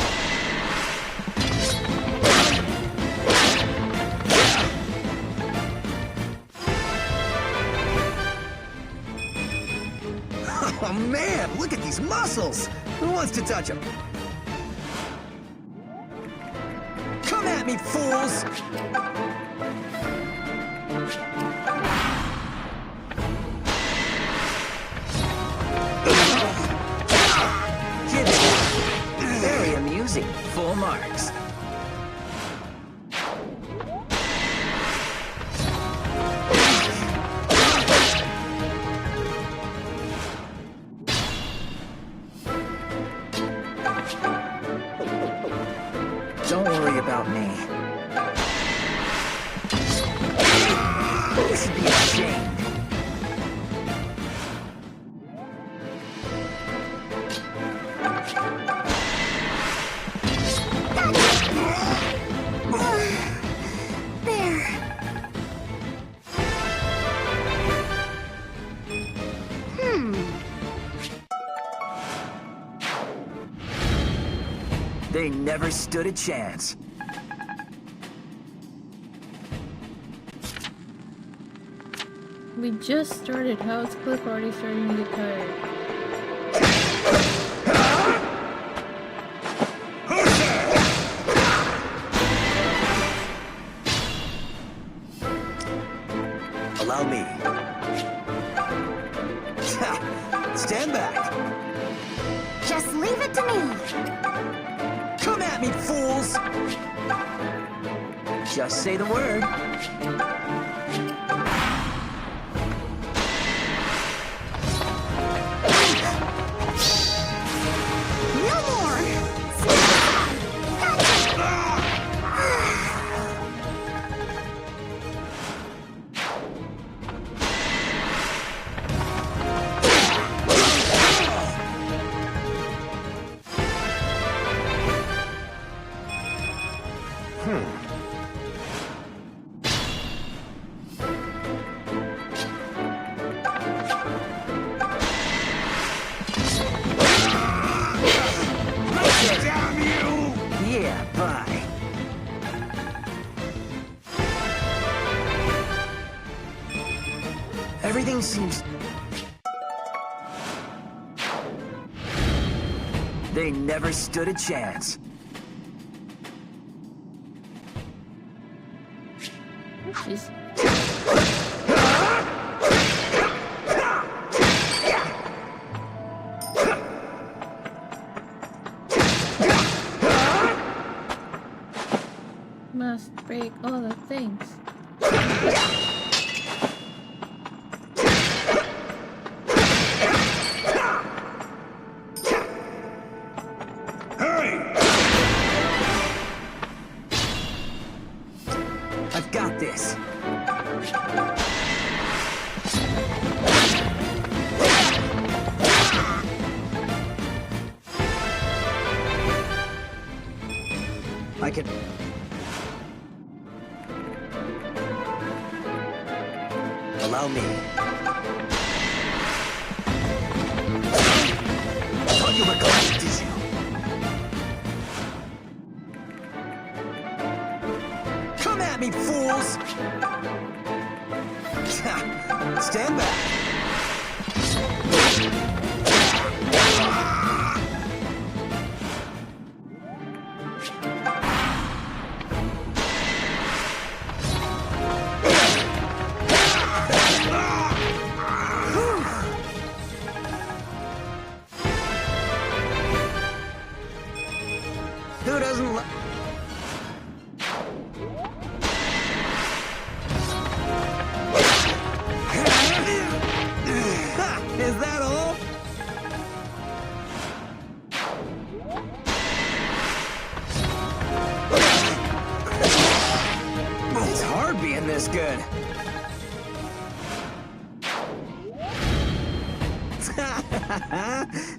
Oh man, look at these muscles! Who wants to touch them? Come at me, fools! Very amusing. Full marks. Don't worry about me. You should be ashamed. There. They never stood a chance. We just started. How is Cliff already starting to get tired? Allow me. Stand back. Just leave it to me. Come at me, fools! Just say the word. No more. Yeah, bye. Everything seems... They never stood a chance. Jeez. Must break all the things. I've got this. I can... Allow me. doesn't Is that all? It's hard being this good.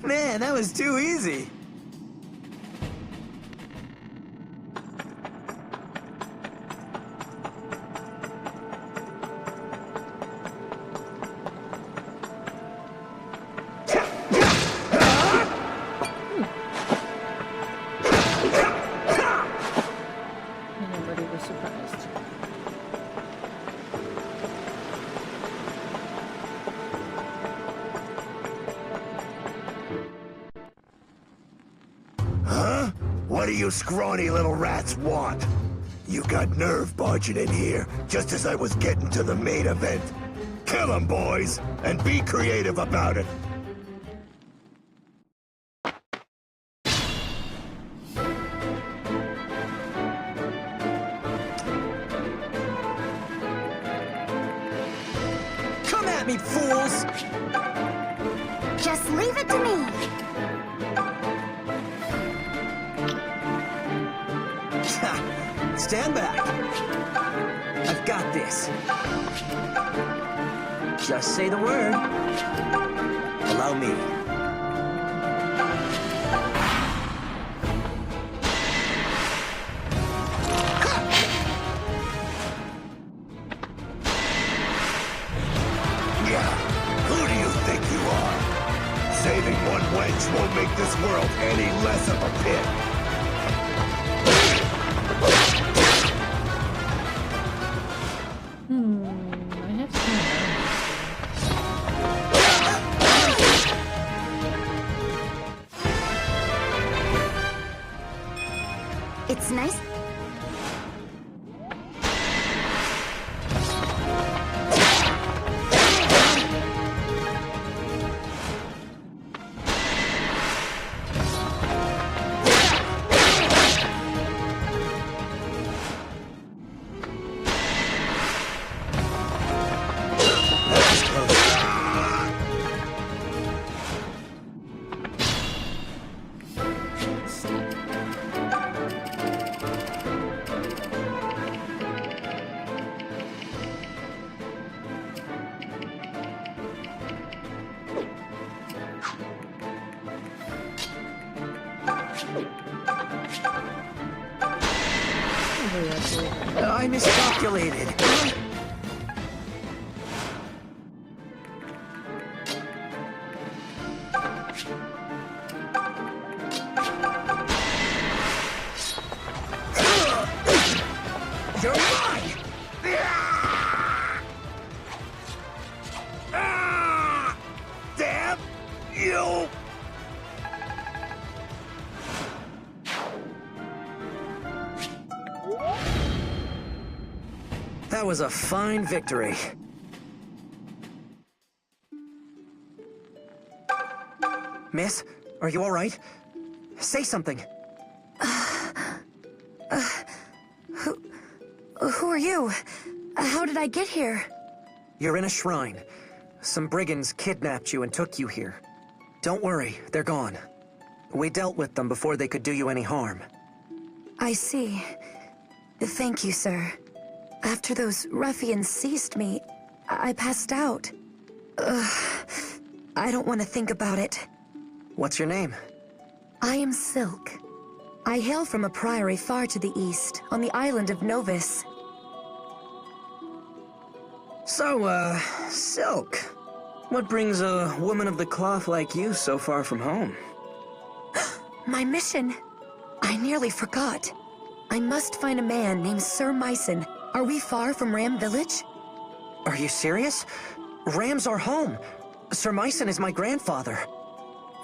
Man, that was too easy. Nobody was surprised. Huh? What do you scrawny little rats want? You got nerve barging in here, just as I was getting to the main event. Kill 'em, boys, and be creative about it. Come at me, fools! Just leave it to me. Stand back. I've got this. Just say the word. Allow me. Yeah, who do you think you are? Saving one wench won't make this world any less of a pit. I have seen that. It's nice. I miscalculated. You're mine! Damn you! That was a fine victory. Miss, are you all right? Say something. Who are you? How did I get here? You're in a shrine. Some brigands kidnapped you and took you here. Don't worry, they're gone. We dealt with them before they could do you any harm. I see. Thank you, sir. After those ruffians seized me, I passed out. I don't want to think about it. What's your name? I am Silk. I hail from a priory far to the east, on the island of Novus. So, Silk. What brings a woman of the cloth like you so far from home? My mission. I nearly forgot. I must find a man named Sir Myson. Are we far from Ram Village? Are you serious? Ram's our home. Sir Myson is my grandfather.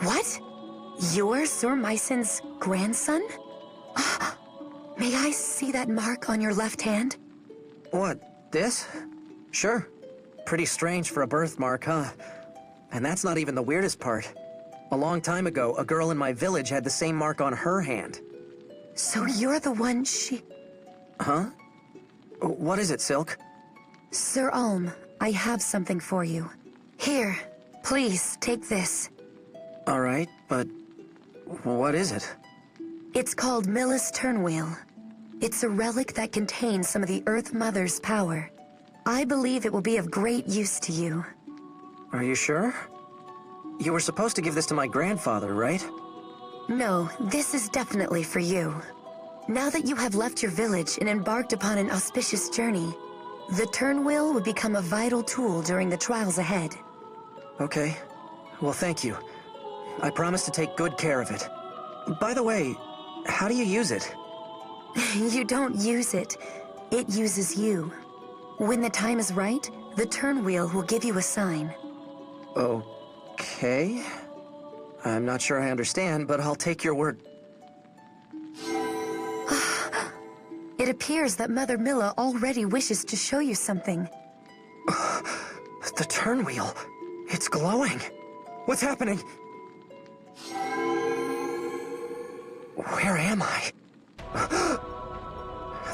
What? You're Sir Myson's grandson? May I see that mark on your left hand? What, this? Sure. Pretty strange for a birthmark, huh? And that's not even the weirdest part. A long time ago, a girl in my village had the same mark on her hand. So you're the one she... Huh? What is it, Silk? Sir Ulm, I have something for you. Here, please, take this. All right, but what is it? It's called Milla's Turnwheel. It's a relic that contains some of the Earth Mother's power. I believe it will be of great use to you. Are you sure? You were supposed to give this to my grandfather, right? No, this is definitely for you. Now that you have left your village and embarked upon an auspicious journey, the Turnwheel would become a vital tool during the trials ahead. Okay. Well, thank you. I promise to take good care of it. By the way, how do you use it? You don't use it. It uses you. When the time is right, the Turnwheel will give you a sign. Okay. I'm not sure I understand, but I'll take your word. It appears that Mother Milla already wishes to show you something. The Turnwheel. It's glowing. What's happening? Where am I?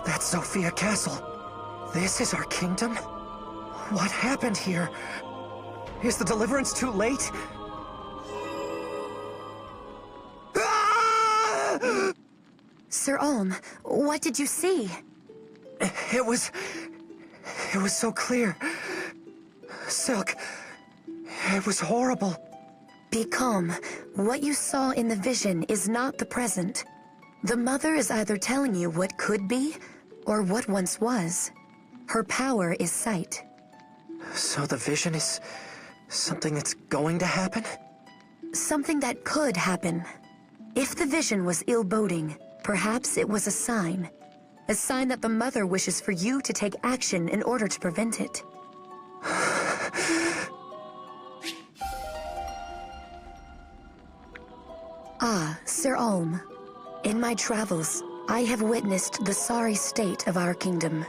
That's Sophia Castle. This is our kingdom? What happened here? Is the deliverance too late? Ah! Sir Ulm, what did you see? It was so clear. Silk, it was horrible. Be calm. What you saw in the vision is not the present. The Mother is either telling you what could be, or what once was. Her power is sight. So the vision is something that's going to happen? Something that could happen. If the vision was ill-boding, perhaps it was a sign. A sign that the Mother wishes for you to take action in order to prevent it. Ah, Sir Ulm. In my travels, I have witnessed the sorry state of our kingdom.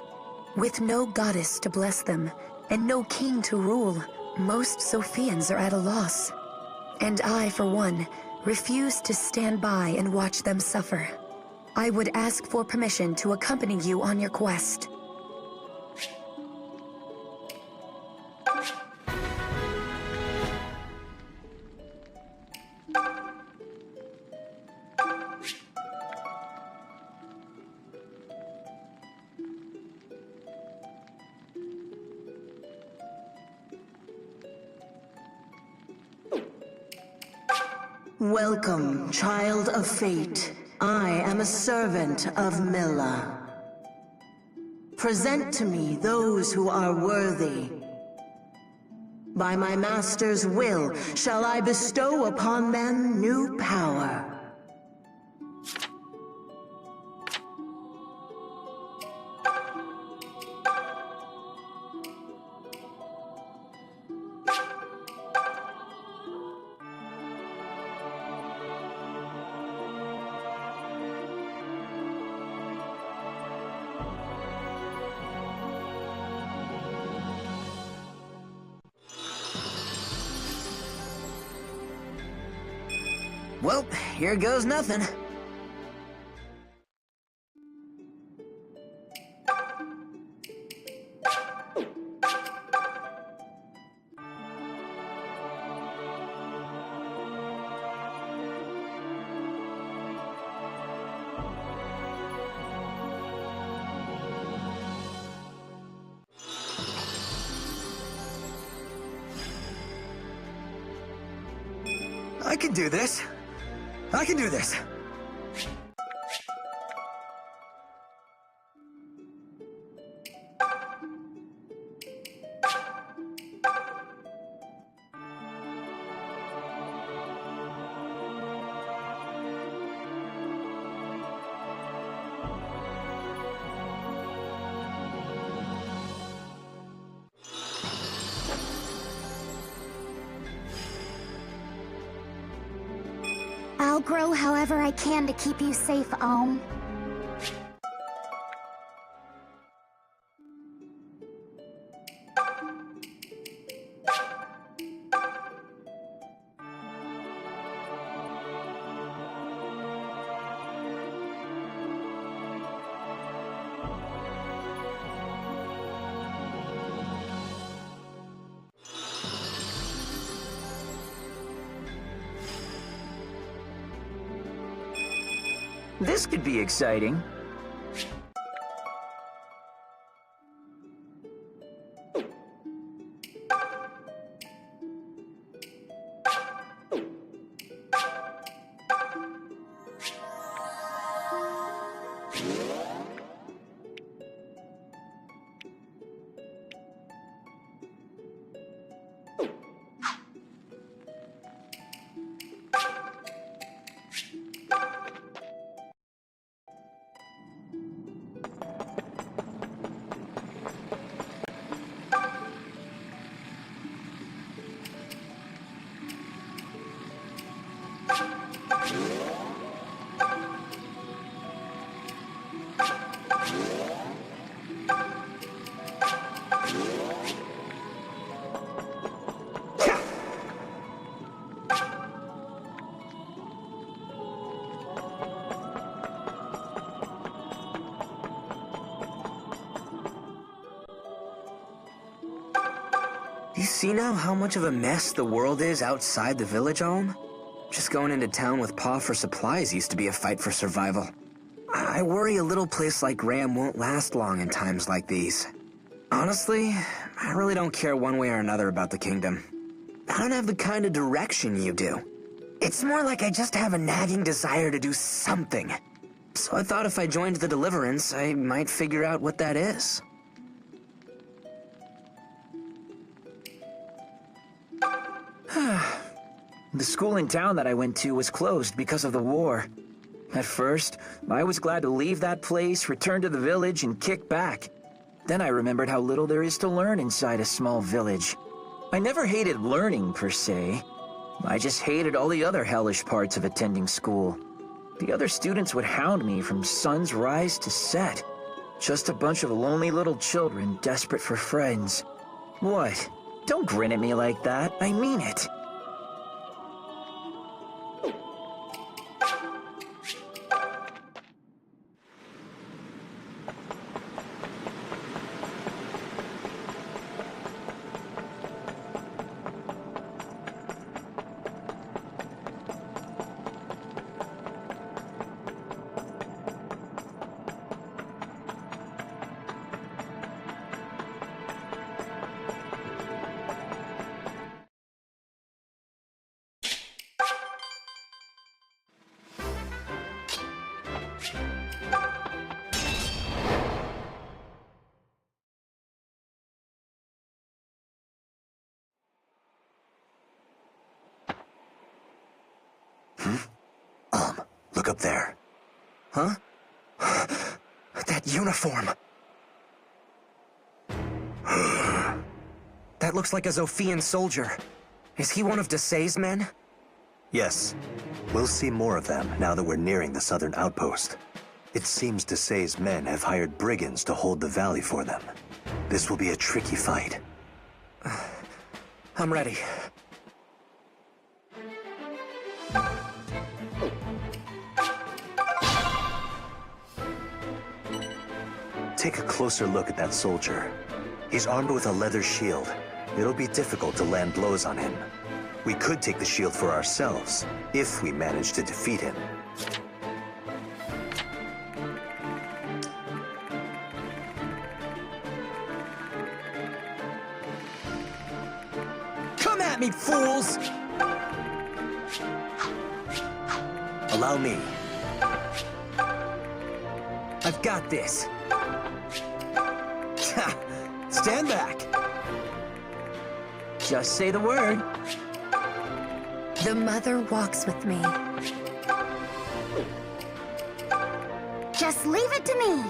With no goddess to bless them, and no king to rule, most Sophians are at a loss. And I, for one, refuse to stand by and watch them suffer. I would ask for permission to accompany you on your quest. Welcome, child of fate. I am a servant of Milla. Present to me those who are worthy. By my master's will shall I bestow upon them new power. Well, here goes nothing. I can do this. I can do this. I'll grow however I can to keep you safe, Ulm. This could be exciting. You see now how much of a mess the world is outside the village home? Just going into town with Pa for supplies used to be a fight for survival. I worry a little place like Graham won't last long in times like these. Honestly, I really don't care one way or another about the kingdom. I don't have the kind of direction you do. It's more like I just have a nagging desire to do something. So I thought if I joined the Deliverance, I might figure out what that is. The school in town that I went to was closed because of the war. At first, I was glad to leave that place, return to the village, and kick back. Then I remembered how little there is to learn inside a small village. I never hated learning, per se. I just hated all the other hellish parts of attending school. The other students would hound me from sun's rise to set. Just a bunch of lonely little children desperate for friends. What? Don't grin at me like that. I mean it. Look up there. Huh? That uniform. That looks like a Zophian soldier. Is he one of Desai's men? Yes. We'll see more of them now that we're nearing the southern outpost. It seems Desai's men have hired brigands to hold the valley for them. This will be a tricky fight. I'm ready. Take a closer look at that soldier. He's armed with a leather shield. It'll be difficult to land blows on him. We could take the shield for ourselves, if we manage to defeat him. Come at me, fools! Allow me. I've got this. Stand back. Just say the word. The mother walks with me. Just leave it to me.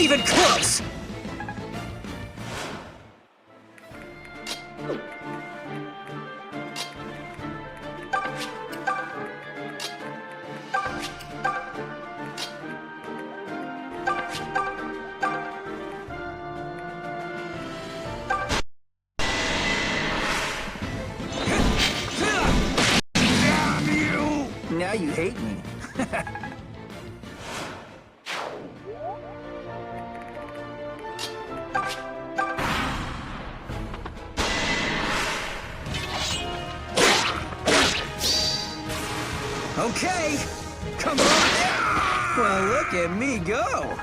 even close! Now you hate me. Okay, come on! Well, look at me go!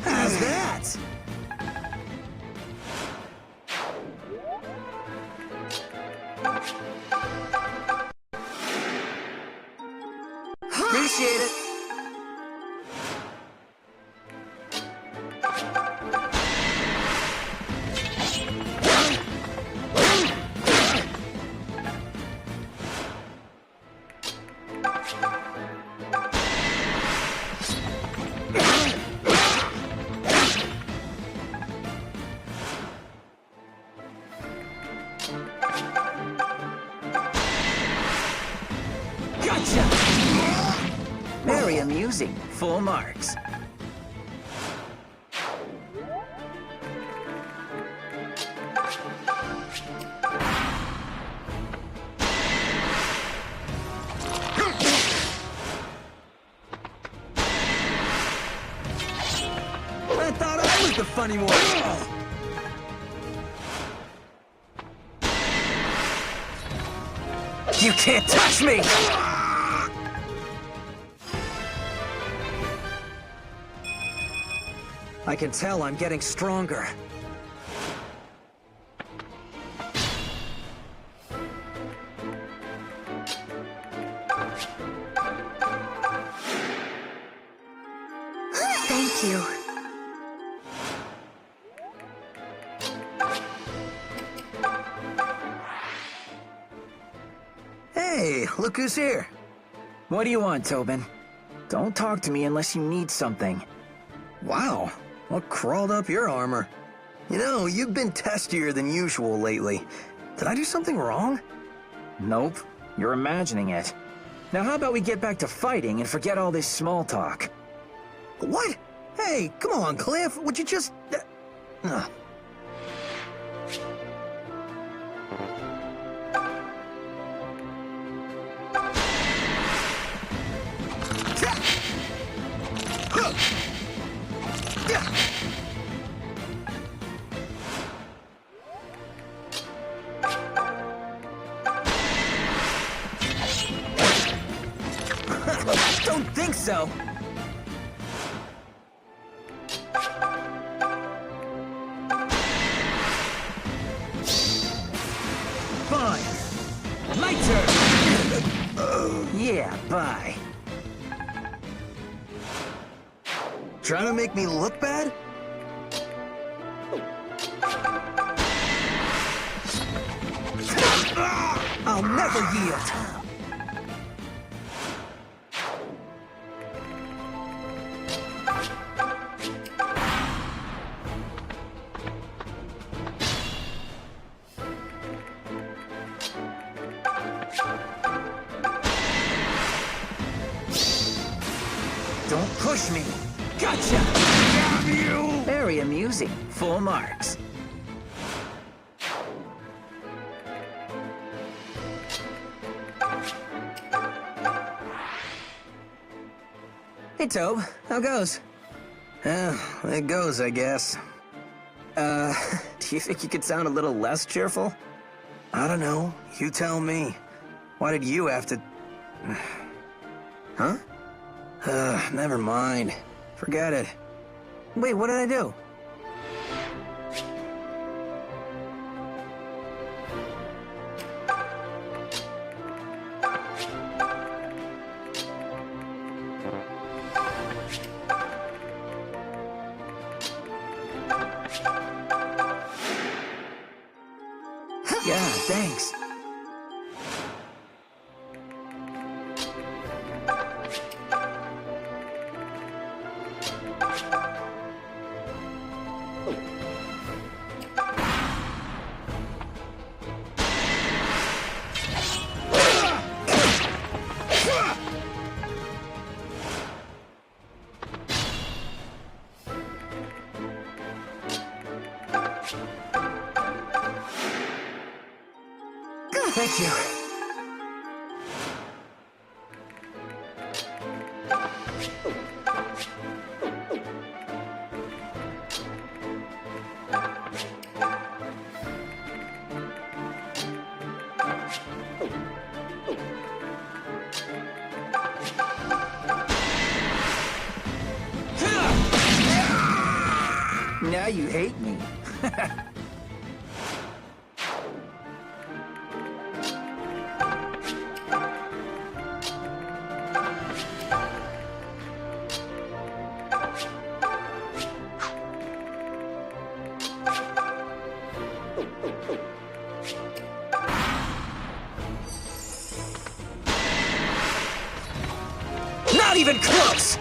How's that? Appreciate it. Gotcha! Very amusing. Full marks. I thought I was the funny one! You can't touch me! I can tell I'm getting stronger. Thank you. Hey, look who's here. What do you want, Tobin? Don't talk to me unless you need something. Wow, what crawled up your armor? You know, you've been testier than usual lately. Did I do something wrong? Nope, you're imagining it. Now how about we get back to fighting and forget all this small talk? What? Hey, come on, Cliff. Would you just... Don't think so! Fine. My turn! Yeah, bye. Trying to make me look bad? I'll never yield! Don't push me! Gotcha! Damn you! Very amusing. Full marks. Hey, Tobe. How goes? It goes, I guess. Do you think you could sound a little less cheerful? I don't know. You tell me. Why did you have to... Huh? Never mind. Forget it. Wait, what did I do? Yeah, thanks. Thank you. Now you hate me. Not even close!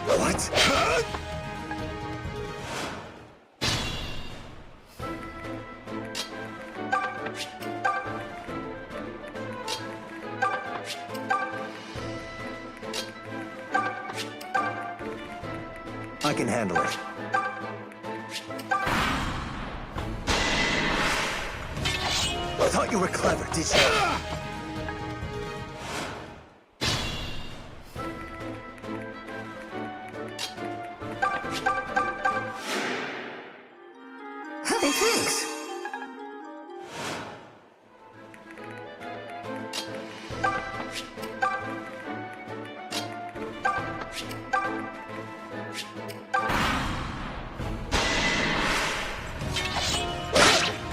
What? I can handle it. I thought you were clever, did you? Hey, thanks.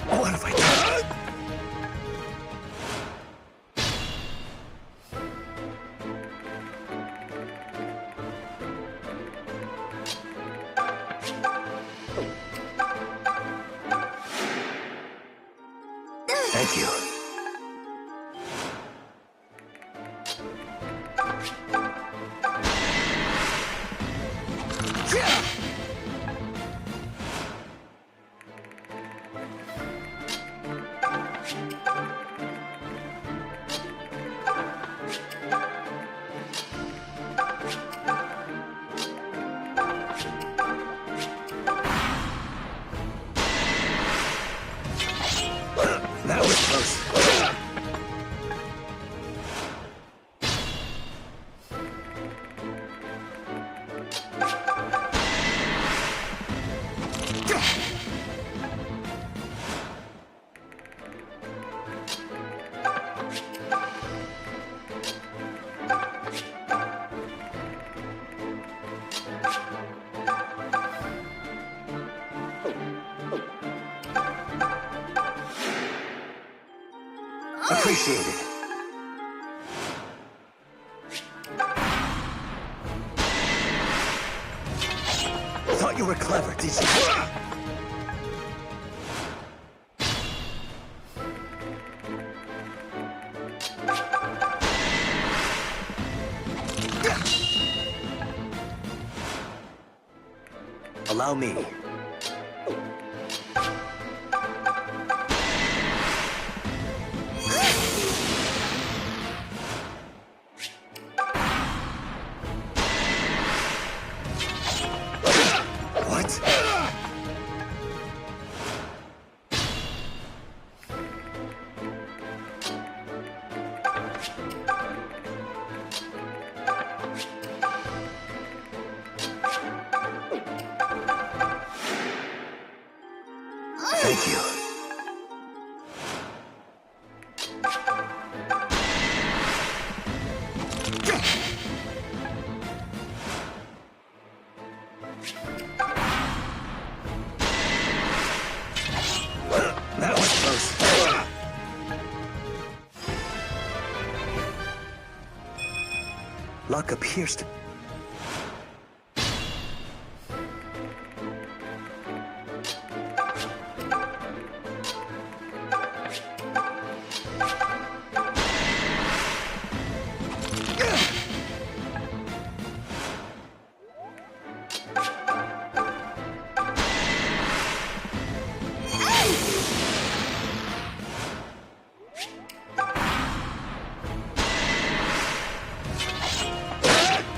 What have I done? Thank you. That was close. Appreciate it. Thought you were clever, did you? Allow me. What? luck appears to...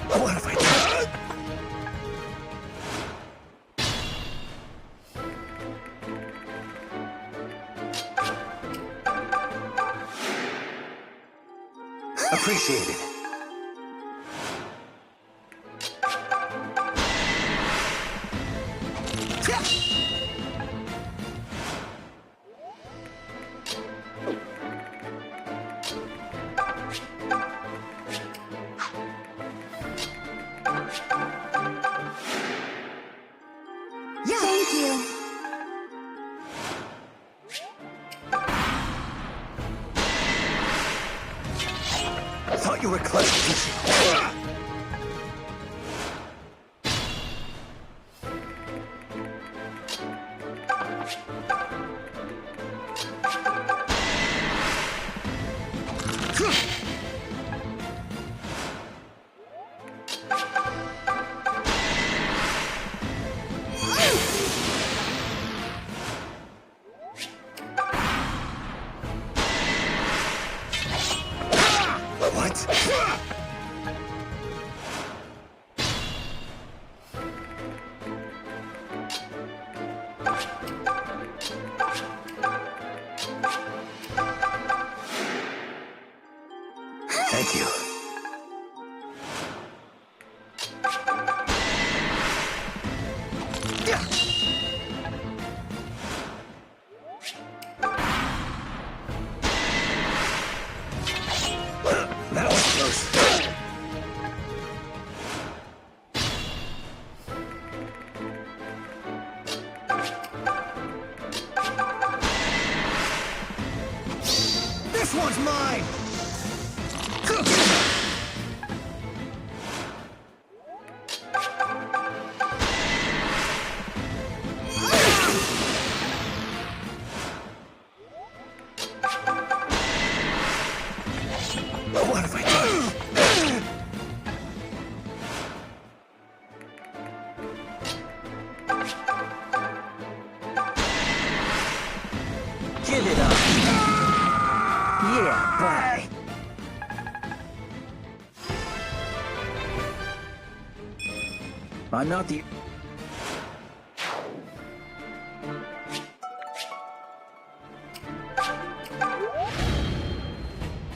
What have I done? Appreciate it. Thank you. I thought you were clever. What? Thank you. That was close. This one's mine! What have I done? Give it up. Yeah, bye. I'm not the...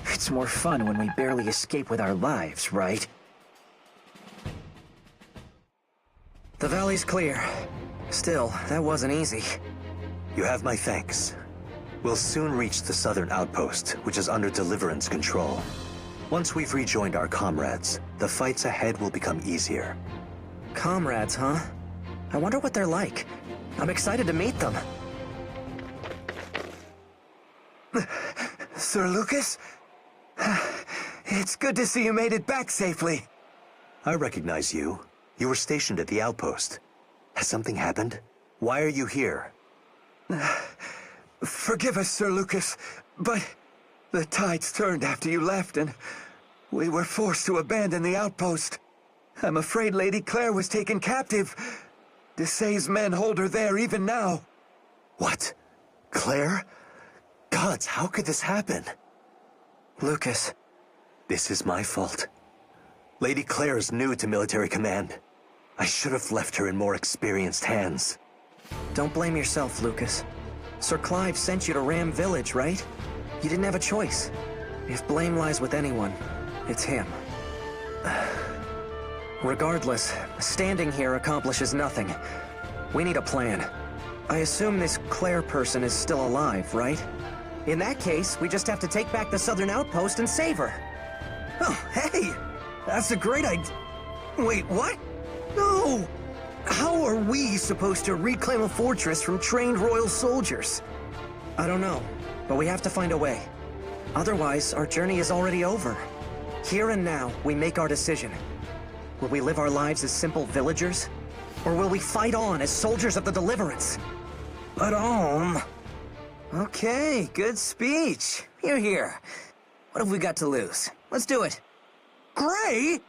It's more fun when we barely escape with our lives, right? The valley's clear. Still, that wasn't easy. You have my thanks. We'll soon reach the southern outpost, which is under Deliverance control. Once we've rejoined our comrades, the fights ahead will become easier. Comrades, huh? I wonder what they're like. I'm excited to meet them. Sir Lucas? It's good to see you made it back safely. I recognize you. You were stationed at the outpost. Has something happened? Why are you here? Forgive us, Sir Lucas, but the tides turned after you left, and we were forced to abandon the outpost. I'm afraid Lady Claire was taken captive. Desai's men hold her there even now. What? Claire? Gods, how could this happen? Lucas. This is my fault. Lady Claire is new to military command. I should have left her in more experienced hands. Don't blame yourself, Lucas. Sir Clive sent you to Ram Village, right? You didn't have a choice. If blame lies with anyone, it's him. Regardless, standing here accomplishes nothing. We need a plan. I assume this Claire person is still alive, right? In that case, we just have to take back the southern outpost and save her. Oh, hey! That's a great idea. Wait, what? No! How are we supposed to reclaim a fortress from trained royal soldiers? I don't know, but we have to find a way. Otherwise, our journey is already over. Here and now, we make our decision. Will we live our lives as simple villagers? Or will we fight on as soldiers of the Deliverance? But okay, good speech. Here. What have we got to lose? Let's do it. Gray?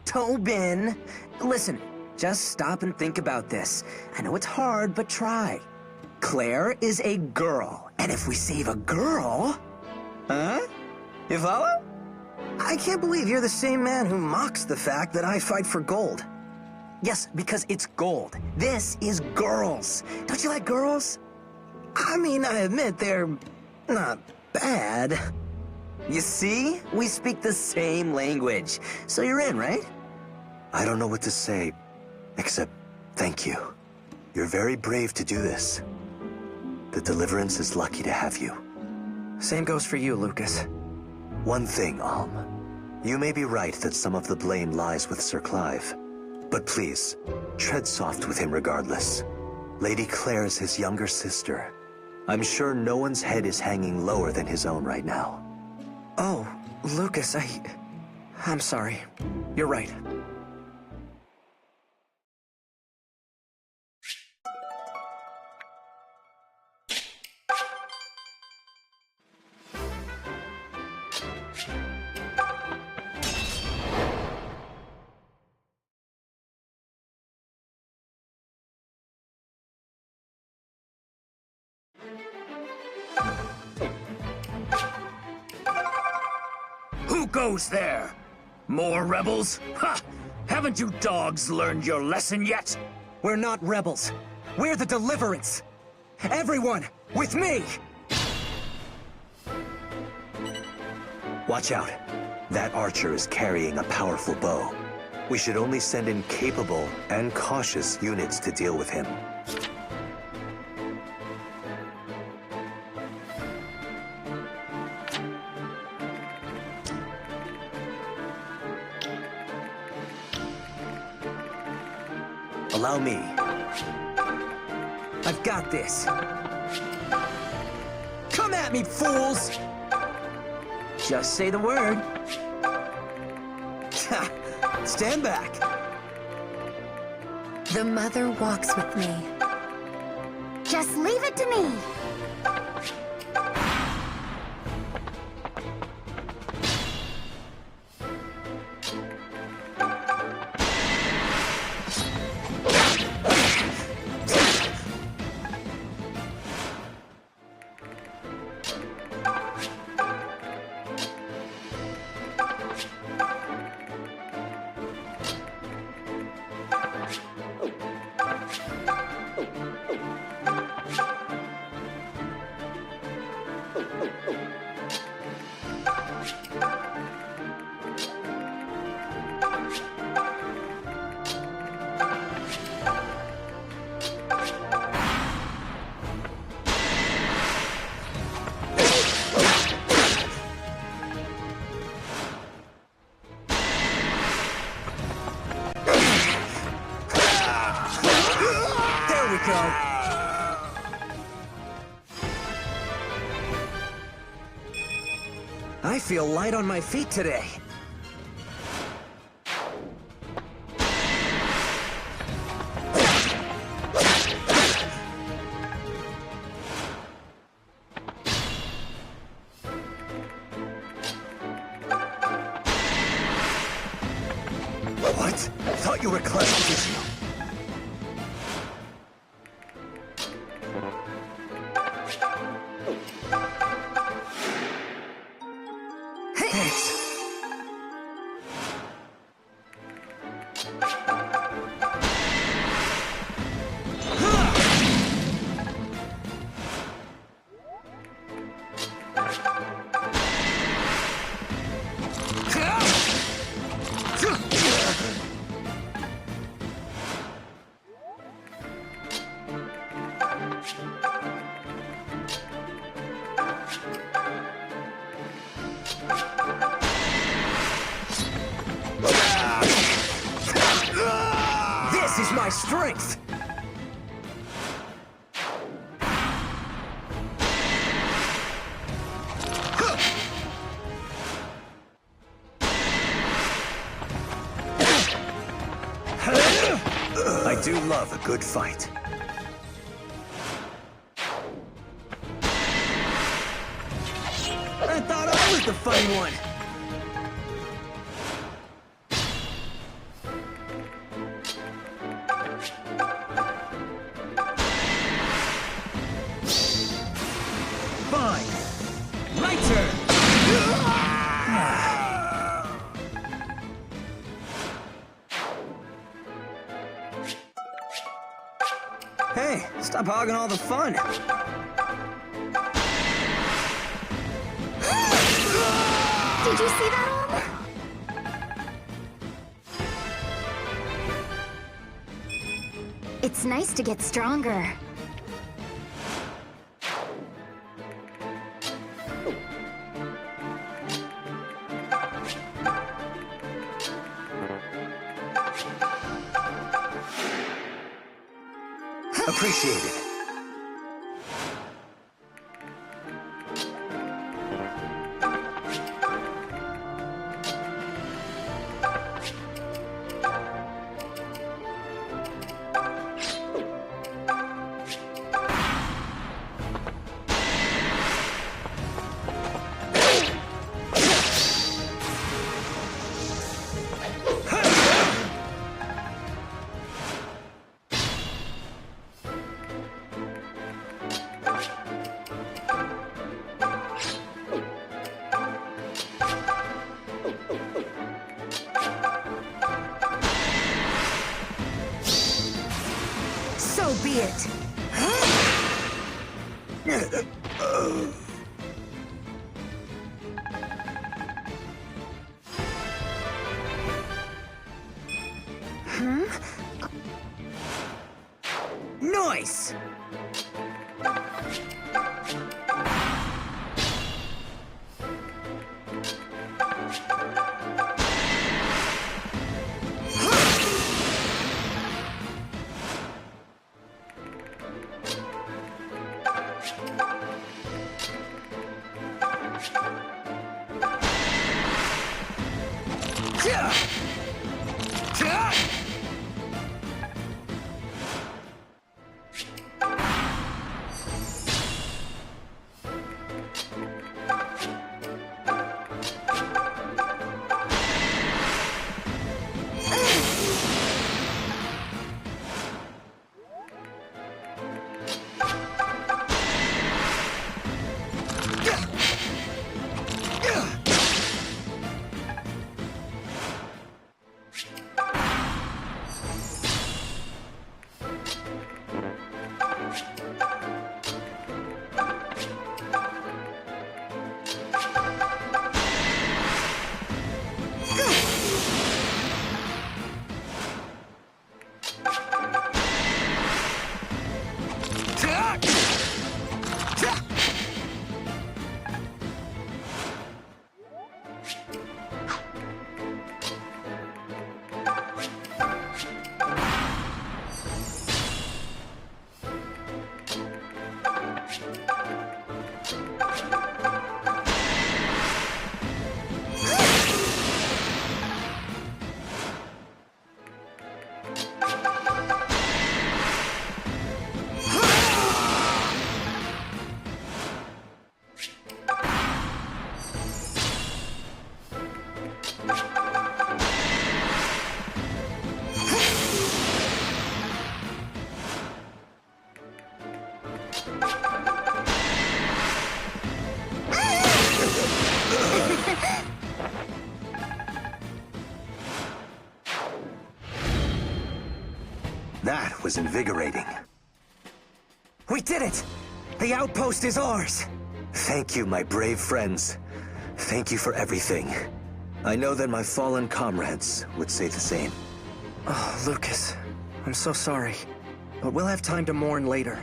Tobin, listen, just stop and think about this. I know it's hard, but try. Claire is a girl, and if we save a girl... Huh? You follow? I can't believe you're the same man who mocks the fact that I fight for gold. Yes, because it's gold. This is girls. Don't you like girls? I mean, I admit they're not bad. You see? We speak the same language. So you're in, right? I don't know what to say, except thank you. You're very brave to do this. The Deliverance is lucky to have you. Same goes for you, Lucas. One thing, Alm. You may be right that some of the blame lies with Sir Clive. But please, tread soft with him regardless. Lady Claire is his younger sister. I'm sure no one's head is hanging lower than his own right now. Oh, Lucas, I'm sorry. You're right. Who goes there? More rebels? Ha! Haven't you dogs learned your lesson yet? We're not rebels. We're the Deliverance. Everyone, with me! Watch out. That archer is carrying a powerful bow. We should only send in capable and cautious units to deal with him. Allow me. I've got this. Come at me, fools! Just say the word. Stand back. The mother walks with me. Just leave it to me. I feel light on my feet today. What? Thought you were clever, did you? This is my strength! love a good fight. I thought I was the funny one. Fine. My turn. Hey, stop hogging all the fun. Did you see that, Olm? It's nice to get stronger. Appreciate it. So be it. Nice! That was invigorating. We did it! The outpost is ours! Thank you, my brave friends. Thank you for everything. I know that my fallen comrades would say the same. Oh, Lucas, I'm so sorry. But we'll have time to mourn later.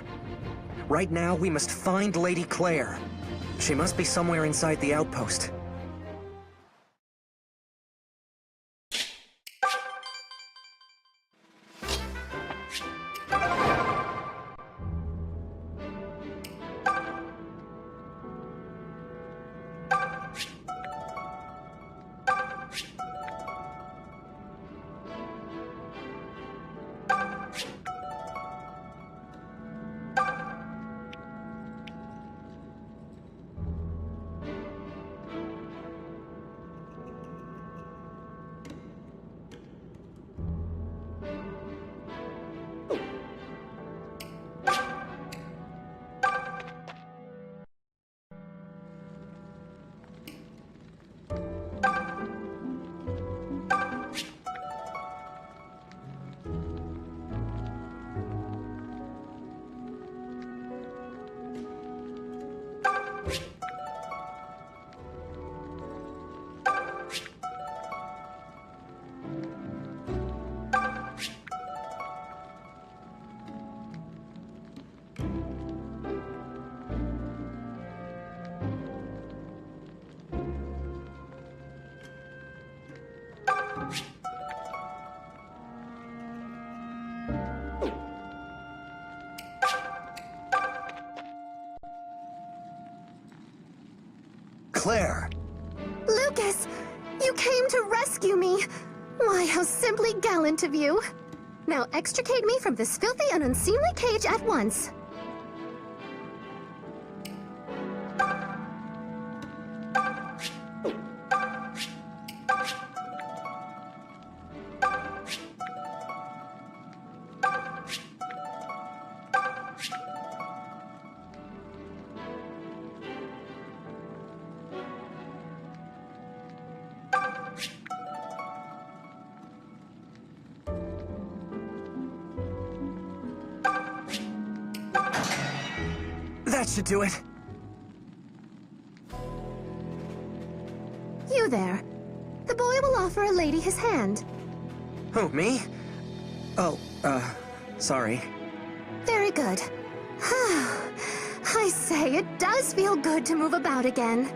Right now, we must find Lady Claire. She must be somewhere inside the outpost. Claire! Lucas, you came to rescue me. Why, how simply gallant of you. Now extricate me from this filthy and unseemly cage at once. That should do it. You there. The boy will offer a lady his hand. Who, me? Oh, sorry. Very good. I say, it does feel good to move about again.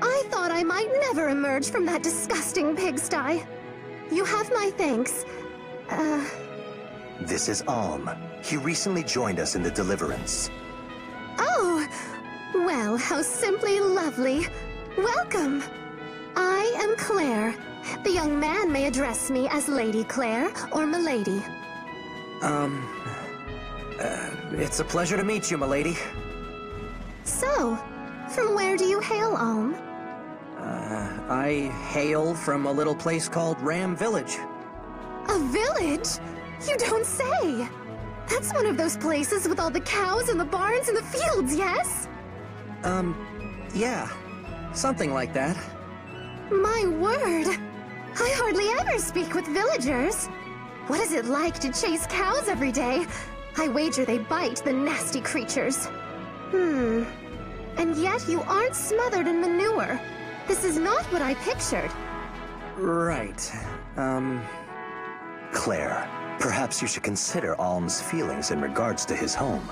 I thought I might never emerge from that disgusting pigsty. You have my thanks. This is Alm. He recently joined us in the Deliverance. Oh! Well, how simply lovely. Welcome. I am Claire. The young man may address me as Lady Claire or Milady. It's a pleasure to meet you, milady. So, from where do you hail, Alm? I hail from a little place called Ram Village. A village? You don't say! That's one of those places with all the cows and the barns and the fields, yes? Yeah. Something like that. My word! I hardly ever speak with villagers. What is it like to chase cows every day? I wager they bite, the nasty creatures. And yet you aren't smothered in manure. This is not what I pictured. Right. Claire, perhaps you should consider Alm's feelings in regards to his home.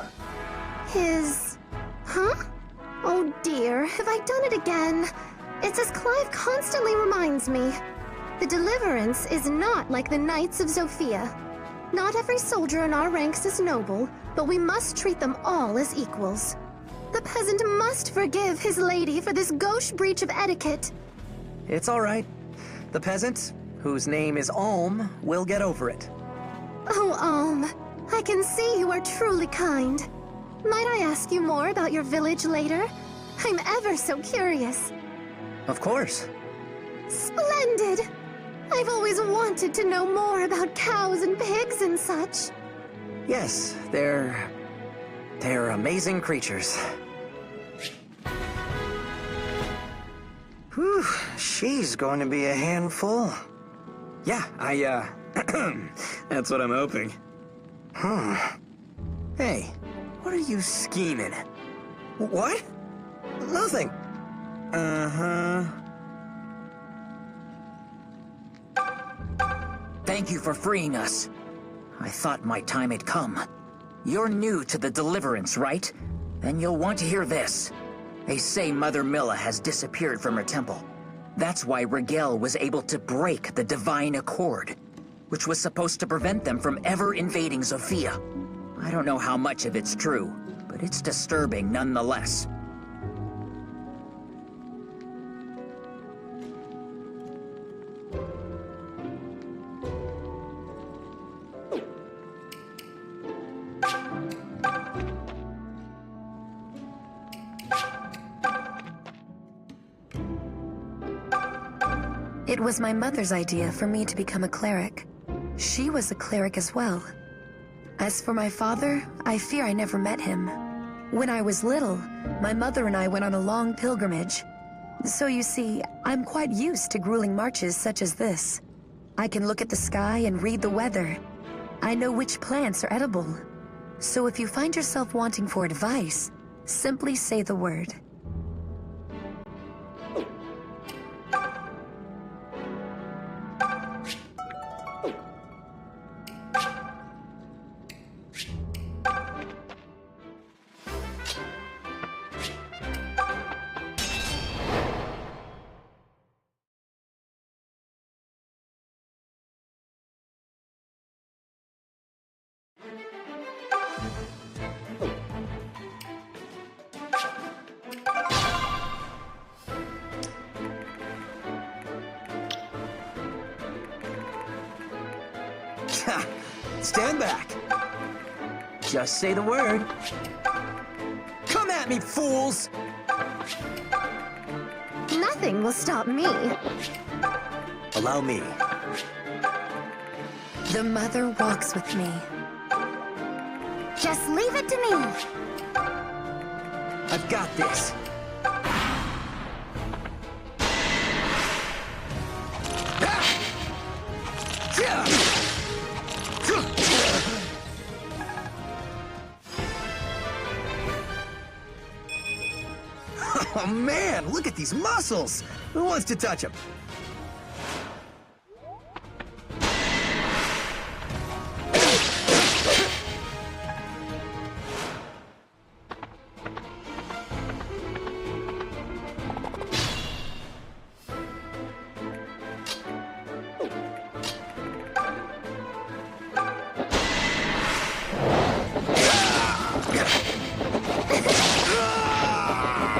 His... Huh? Oh dear, have I done it again? It's as Clive constantly reminds me. The Deliverance is not like the Knights of Zofia. Not every soldier in our ranks is noble, but we must treat them all as equals. The peasant must forgive his lady for this gauche breach of etiquette. It's all right. The peasant, whose name is Alm, will get over it. Oh, Alm, I can see you are truly kind. Might I ask you more about your village later? I'm ever so curious. Of course. Splendid! I've always wanted to know more about cows and pigs and such. Yes, they're amazing creatures. Whew, she's going to be a handful. Yeah, that's what I'm hoping. Hey, what are you scheming? What? Nothing. Thank you for freeing us. I thought my time had come. You're new to the Deliverance, right? Then you'll want to hear this. They say Mother Milla has disappeared from her temple. That's why Rigel was able to break the Divine Accord, which was supposed to prevent them from ever invading Zofia. I don't know how much of it's true, but it's disturbing nonetheless. It was my mother's idea for me to become a cleric. She was a cleric as well. As for my father, I fear I never met him. When I was little, my mother and I went on a long pilgrimage. So you see, I'm quite used to grueling marches such as this. I can look at the sky and read the weather. I know which plants are edible. So if you find yourself wanting for advice, simply say the word. Stand back. Just say the word. Come at me, fools! Nothing will stop me. Allow me. The mother walks with me. Just leave it to me. I've got this. Oh man, look at these muscles! Who wants to touch them?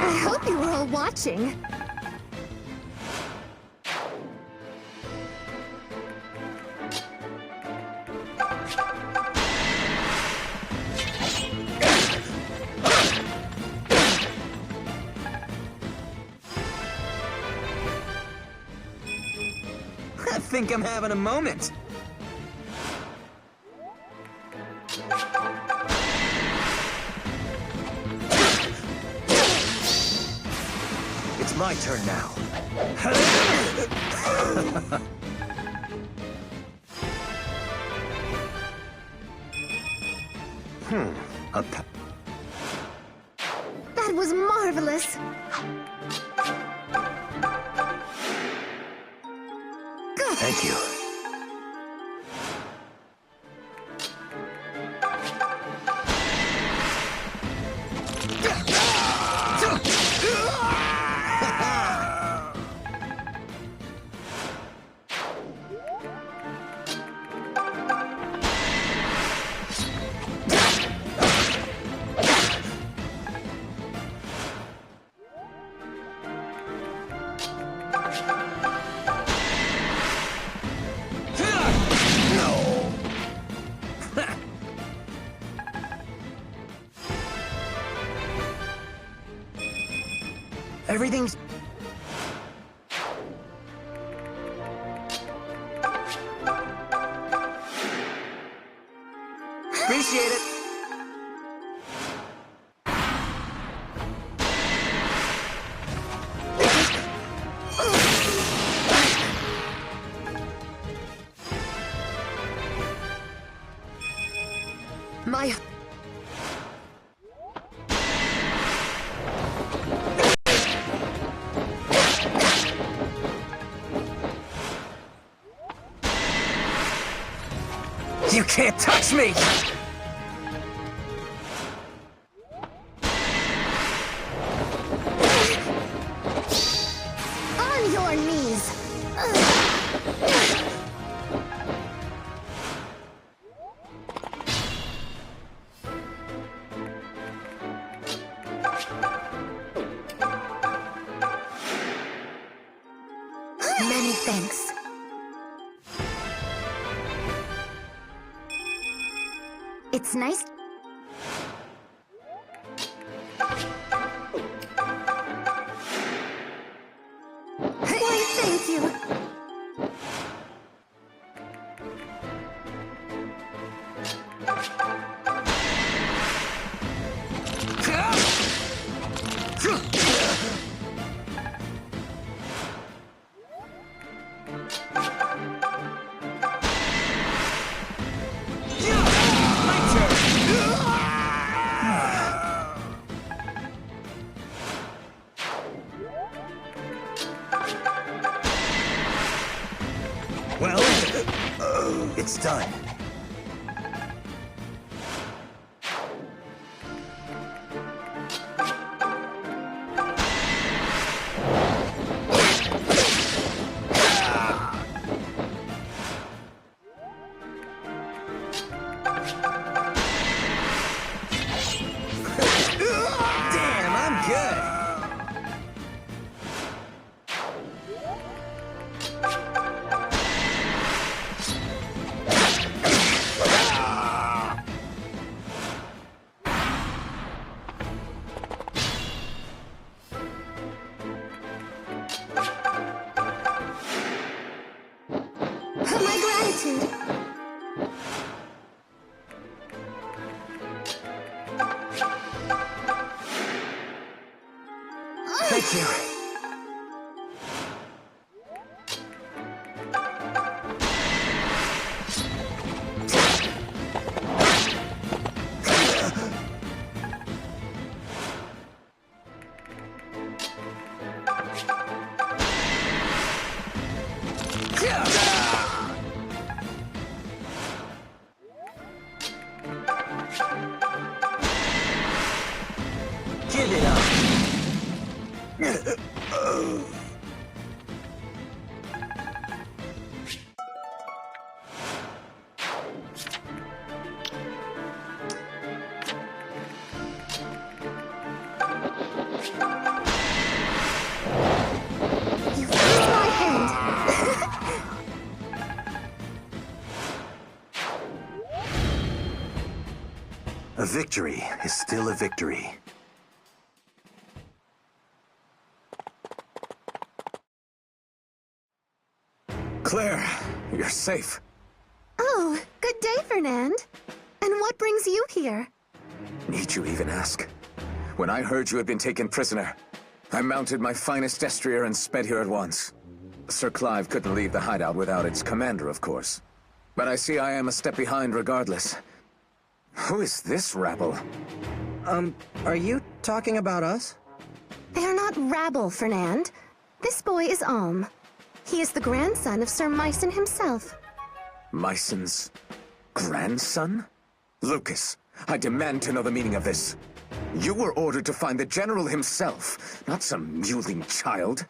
I hope you were all watching. I think I'm having a moment. It's my turn now. That was marvelous. Good. Thank you. Everything's... Appreciate it. My... You can't touch me! On your knees. Many thanks. It's nice. Why, thank you. Well, it's done. Damn, I'm good. Thank you. Give it up. You forced my hand. A victory is still a victory. Claire, you're safe. Oh, good day, Fernand. And what brings you here? Need you even ask? When I heard you had been taken prisoner, I mounted my finest destrier and sped here at once. Sir Clive couldn't leave the hideout without its commander, of course. But I see I am a step behind regardless. Who is this rabble? Are you talking about us? They are not rabble, Fernand. This boy is Alm. He is the grandson of Sir Myson himself. Myson's grandson? Lucas, I demand to know the meaning of this. You were ordered to find the general himself, not some mewling child.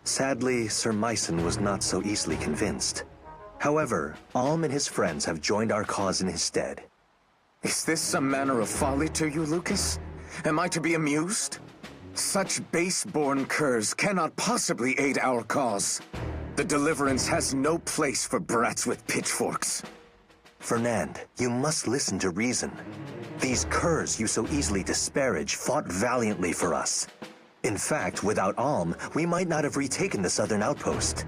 Sadly, Sir Myson was not so easily convinced. However, Alm and his friends have joined our cause in his stead. Is this some manner of folly to you, Lucas? Am I to be amused? Such base-born curs cannot possibly aid our cause. The Deliverance has no place for brats with pitchforks. Fernand, you must listen to reason. These curs you so easily disparage fought valiantly for us. In fact, without Alm, we might not have retaken the southern outpost.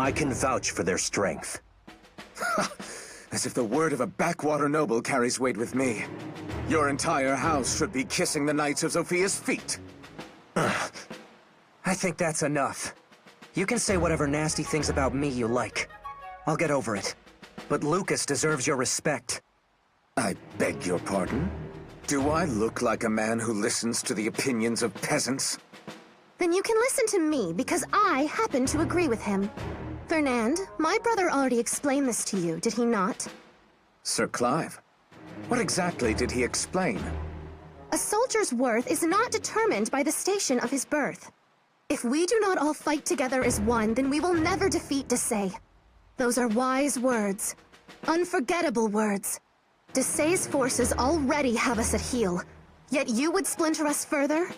I can vouch for their strength. As if the word of a backwater noble carries weight with me. Your entire house should be kissing the Knights of Sophia's feet. I think that's enough. You can say whatever nasty things about me you like. I'll get over it. But Lucas deserves your respect. I beg your pardon? Do I look like a man who listens to the opinions of peasants? Then you can listen to me, because I happen to agree with him. Fernand, my brother already explained this to you, did he not? Sir Clive? What exactly did he explain? A soldier's worth is not determined by the station of his birth. If we do not all fight together as one, then we will never defeat Desai. Those are wise words. Unforgettable words. Desai's forces already have us at heel. Yet you would splinter us further?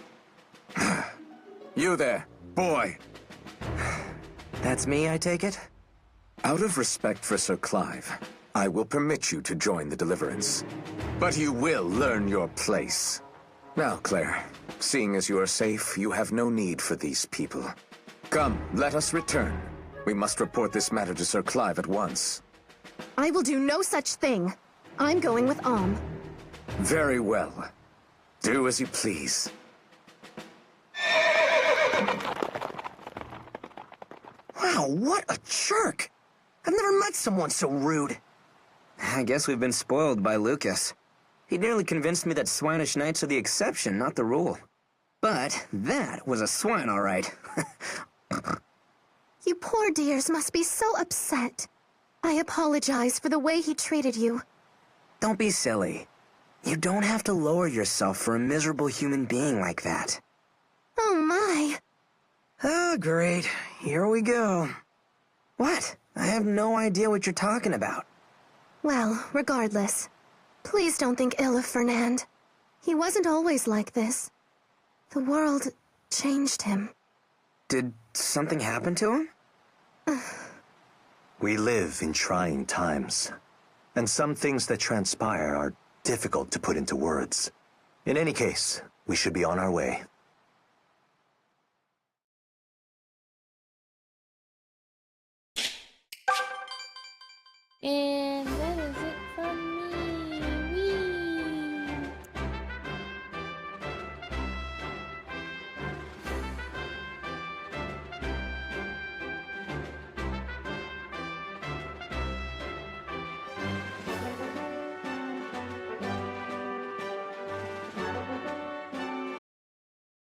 You there, boy. That's me, I take it? Out of respect for Sir Clive, I will permit you to join the Deliverance. But you will learn your place. Now, Claire, seeing as you are safe, you have no need for these people. Come, let us return. We must report this matter to Sir Clive at once. I will do no such thing. I'm going with Alm. Very well. Do as you please. Wow, what a jerk! I've never met someone so rude. I guess we've been spoiled by Lucas. He nearly convinced me that swinish knights are the exception, not the rule. But that was a swine, all right. You poor dears must be so upset. I apologize for the way he treated you. Don't be silly. You don't have to lower yourself for a miserable human being like that. Oh my. Oh, great. Here we go. What? I have no idea what you're talking about. Well, regardless, please don't think ill of Fernand. He wasn't always like this. The world changed him. Did something happen to him? We live in trying times, and some things that transpire are difficult to put into words. In any case, we should be on our way. And